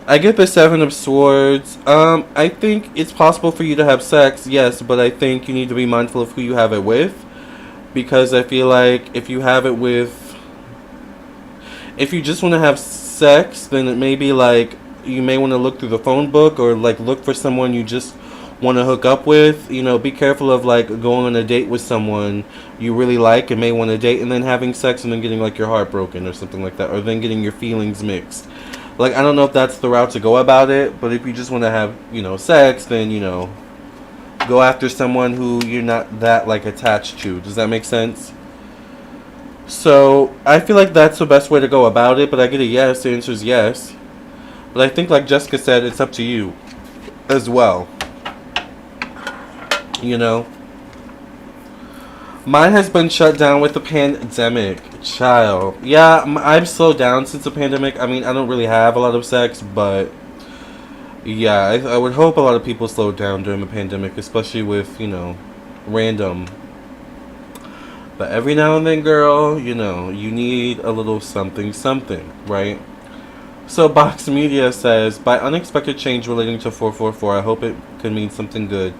I get the Seven of Swords. I think it's possible for you to have sex, yes, but I think you need to be mindful of who you have it with, because I feel like if you have it with, if you just want to have sex, then it may be like you may want to look through the phone book, or like look for someone you just want to hook up with. Be careful of like going on a date with someone you really like and may want to date, and then having sex and then getting like your heart broken or something like that, or then getting your feelings mixed. Like, I don't know if that's the route to go about it, but if you just want to have, sex, then, go after someone who you're not that, like, attached to. Does that make sense? So, I feel like that's the best way to go about it, but I get a yes. The answer is yes. But I think, like Jessica said, it's up to you as well. Mine has been shut down with the pandemic. Child. Yeah, I've slowed down since the pandemic. I mean, I don't really have a lot of sex, but yeah, I would hope a lot of people slowed down during the pandemic, especially with, random. But every now and then, girl, you need a little something, right? So Box Media says, by unexpected change relating to 444, I hope it could mean something good.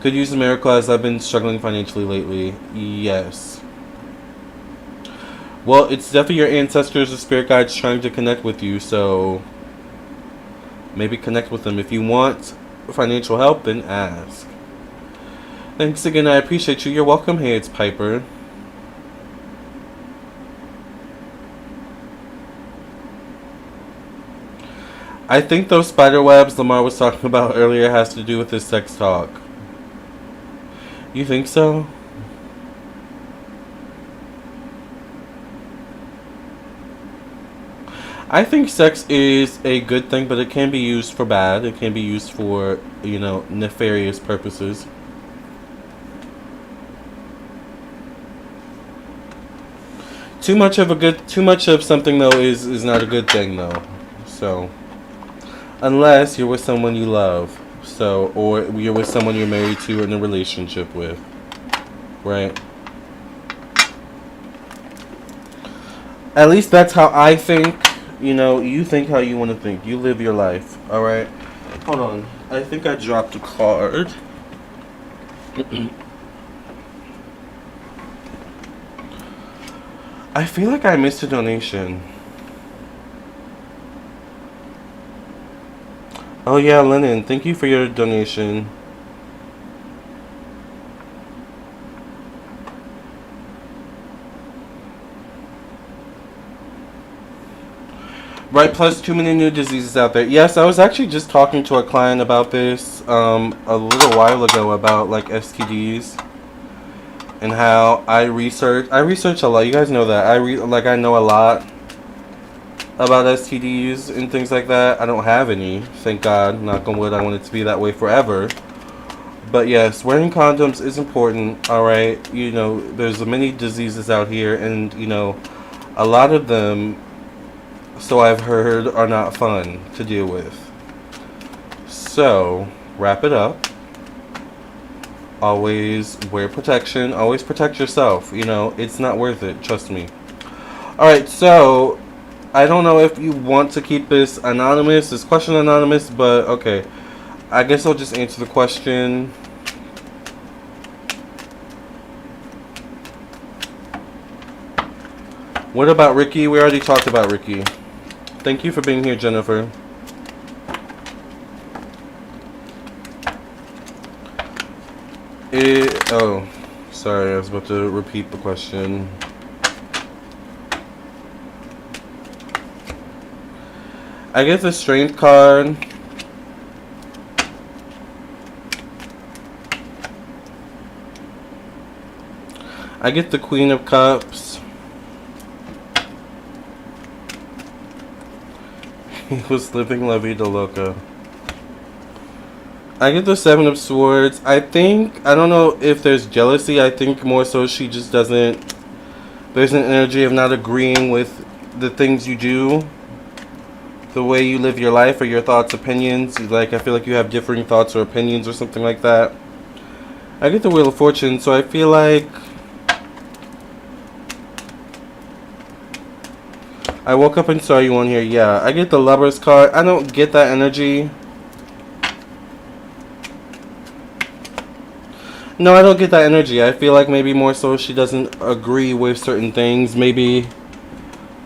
Could use a miracle as I've been struggling financially lately. Yes. Well, it's definitely your ancestors or spirit guides trying to connect with you, so maybe connect with them. If you want financial help, then ask. Thanks again, I appreciate you. You're welcome. Hey, it's Piper. I think those spider webs Lamarr was talking about earlier has to do with his sex talk. You think so? I think sex is a good thing, but it can be used for bad. It can be used for, nefarious purposes. Too much of something though is not a good thing though. So, unless you're with someone you love, or you're with someone you're married to or in a relationship with, right? At least that's how I think. You think how you want to think. You live your life, alright? Hold on. I think I dropped a card. I feel like I missed a donation. Oh yeah, Lennon. Thank you for your donation. Right, plus too many new diseases out there. Yes, I was actually just talking to a client about this a little while ago about like STDs and how I research a lot. You guys know that I know a lot about STDs and things like that. I don't have any, thank God. Knock on wood. I want it to be that way forever. But yes, wearing condoms is important. All right, there's many diseases out here, and a lot of them, so I've heard, are not fun to deal with. So, wrap it up. Always wear protection. Always protect yourself. It's not worth it. Trust me. Alright, so, I don't know if you want to keep this anonymous, this question anonymous, but okay. I guess I'll just answer the question. What about Ricky? We already talked about Ricky. Thank you for being here, Jennifer. Oh, sorry, I was about to repeat the question. I get the Strength card. I get the Queen of Cups. He was living La Vida Loca. I get the Seven of Swords. I don't know if there's jealousy. I think more so she just doesn't, there's an energy of not agreeing with the things you do, the way you live your life, or your thoughts, opinions. Like, I feel like you have differing thoughts or opinions or something like that. I get the Wheel of Fortune, so I feel like I woke up and saw you on here. Yeah, I get the Lovers card. I don't get that energy. No, I don't get that energy. I feel like maybe more so she doesn't agree with certain things, maybe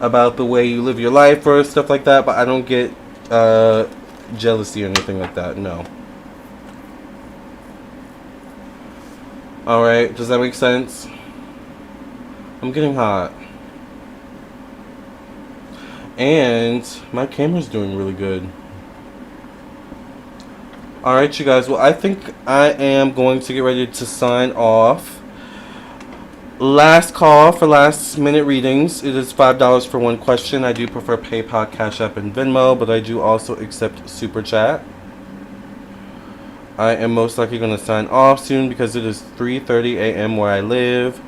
about the way you live your life or stuff like that, but I don't get jealousy or anything like that, no. Alright, does that make sense? I'm getting hot. And my camera's doing really good. Alright, you guys. Well, I think I am going to get ready to sign off. Last call for last minute readings. It is $5 for one question. I do prefer PayPal, Cash App, and Venmo, but I do also accept Super Chat. I am most likely going to sign off soon because it is 3:30 a.m. where I live.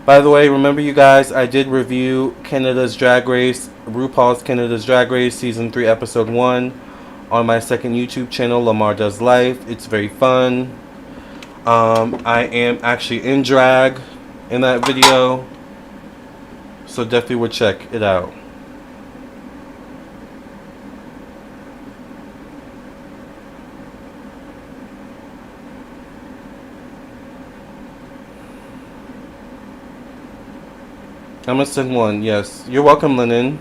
By the way, remember you guys, I did review Canada's Drag Race, RuPaul's Canada's Drag Race Season 3 Episode 1 on my second YouTube channel, Lamarr Does Life. It's very fun. I am actually in drag in that video, so definitely would check it out. I'm gonna send one, yes. You're welcome, Lennon.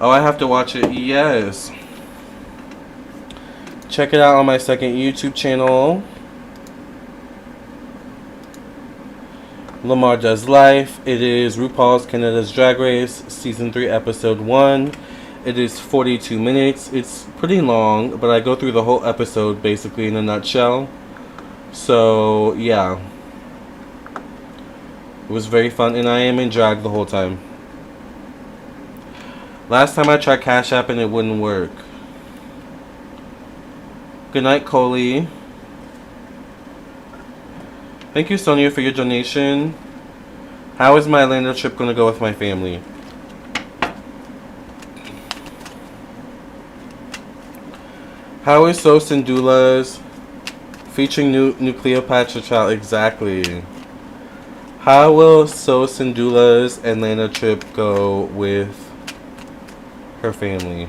Oh, I have to watch it, yes. Check it out on my second YouTube channel, Lamarr Does Life. It is RuPaul's Canada's Drag Race, Season 3, Episode 1. It is 42 minutes. It's pretty long, but I go through the whole episode basically in a nutshell. So, yeah. It was very fun, and I am in drag the whole time. Last time I tried Cash App and it wouldn't work. Good night, Coley. Thank you, Sonia, for your donation. How is my Atlanta trip going to go with my family? How is So Doulas featuring new Cleopatra child? Exactly. How will So Doulas Atlanta trip go with her family?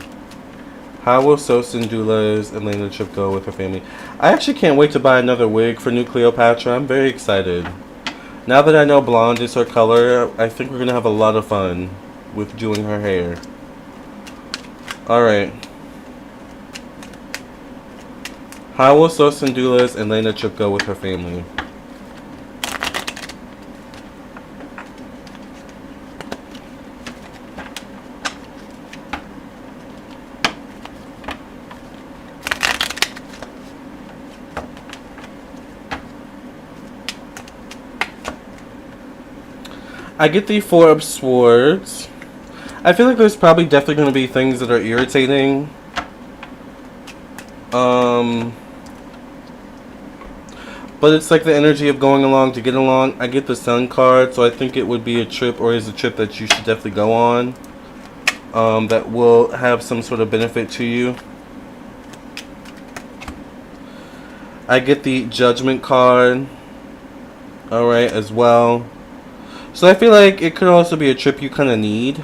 How will So Doulas Atlanta trip go with her family? I actually can't wait to buy another wig for new Cleopatra. I'm very excited. Now that I know blonde is her color, I think we're going to have a lot of fun with doing her hair. Alright. How will So Doulas Atlanta trip go with her family? I get the Four of Swords. I feel like there's probably definitely going to be things that are irritating. But it's like the energy of going along to get along. I get the Sun card, so I think it would be a trip, or is a trip that you should definitely go on. That will have some sort of benefit to you. I get the Judgment card. Alright, as well. So I feel like it could also be a trip you kind of need.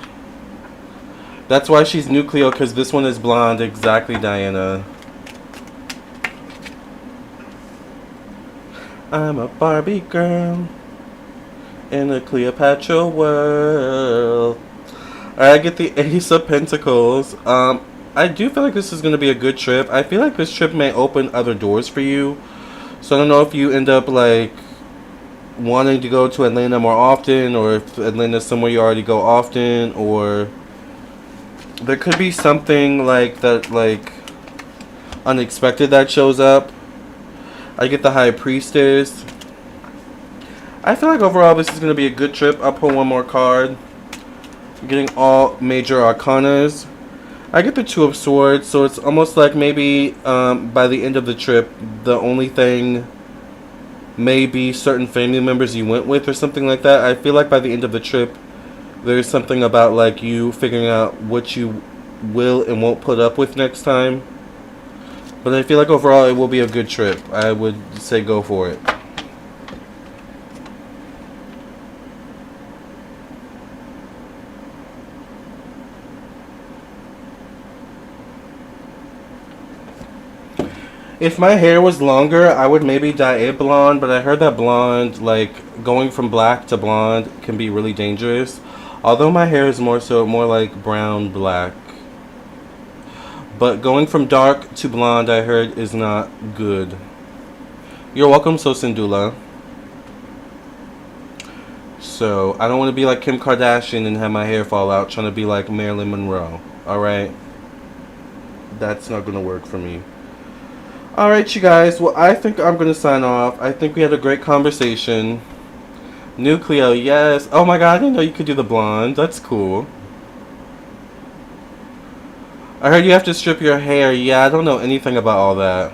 That's why she's new Cleo, because this one is blonde. Exactly, Diana. I'm a Barbie girl in a Cleopatra world. Alright, I get the Ace of Pentacles. I do feel like this is going to be a good trip. I feel like this trip may open other doors for you. So I don't know if you end up like wanting to go to Atlanta more often, or if Atlanta's somewhere you already go often, or There could be something like that, like unexpected that shows up. I get the High Priestess. I feel like overall this is going to be a good trip. I'll pull one more card. I'm getting all major arcanas. I get the Two of Swords, so it's almost like maybe by the end of the trip, the only thing may be certain family members you went with or something like that. I feel like by the end of the trip, there's something about like you figuring out what you will and won't put up with next time. But I feel like overall it will be a good trip. I would say go for it. If my hair was longer, I would maybe dye it blonde, but I heard that blonde, like going from black to blonde, can be really dangerous. Although my hair is more like brown black. But going from dark to blonde, I heard, is not good. You're welcome, Sosindula. So, I don't want to be like Kim Kardashian and have my hair fall out trying to be like Marilyn Monroe. Alright? That's not going to work for me. Alright, you guys. Well, I think I'm going to sign off. I think we had a great conversation. New Cleo, yes. Oh my god, I didn't know you could do the blonde. That's cool. I heard you have to strip your hair. Yeah, I don't know anything about all that.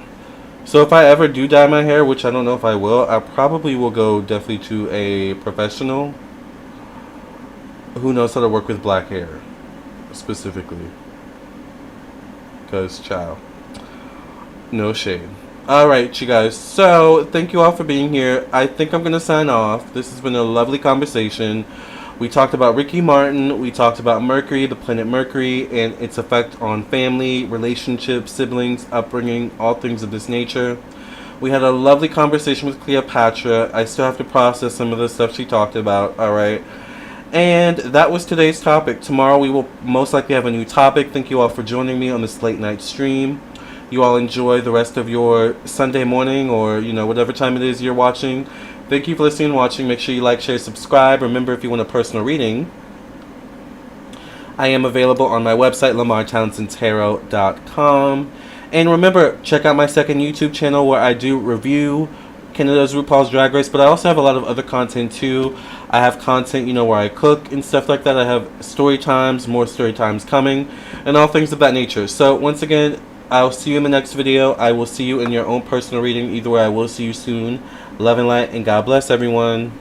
So if I ever do dye my hair, which I don't know if I will, I probably will go definitely to a professional who knows how to work with black hair, specifically. Because, ciao. No shade. Alright, you guys. So, thank you all for being here. I think I'm going to sign off. This has been a lovely conversation. We talked about Ricky Martin, we talked about Mercury, the planet Mercury, and its effect on family, relationships, siblings, upbringing, all things of this nature. We had a lovely conversation with Cleopatra. I still have to process some of the stuff she talked about, alright? And that was today's topic. Tomorrow we will most likely have a new topic. Thank you all for joining me on this late night stream. You all enjoy the rest of your Sunday morning or, you know, whatever time it is you're watching. Thank you for listening and watching. Make sure you like, share, subscribe. Remember, if you want a personal reading, I am available on my website, lamarrtownsendtarot.com. And remember, check out my second YouTube channel where I do review Canada's RuPaul's Drag Race, but I also have a lot of other content too. I have content, you know, where I cook and stuff like that. I have story times, more story times coming, and all things of that nature. So, once again, I'll see you in the next video. I will see you in your own personal reading. Either way, I will see you soon. Love and light, and God bless everyone.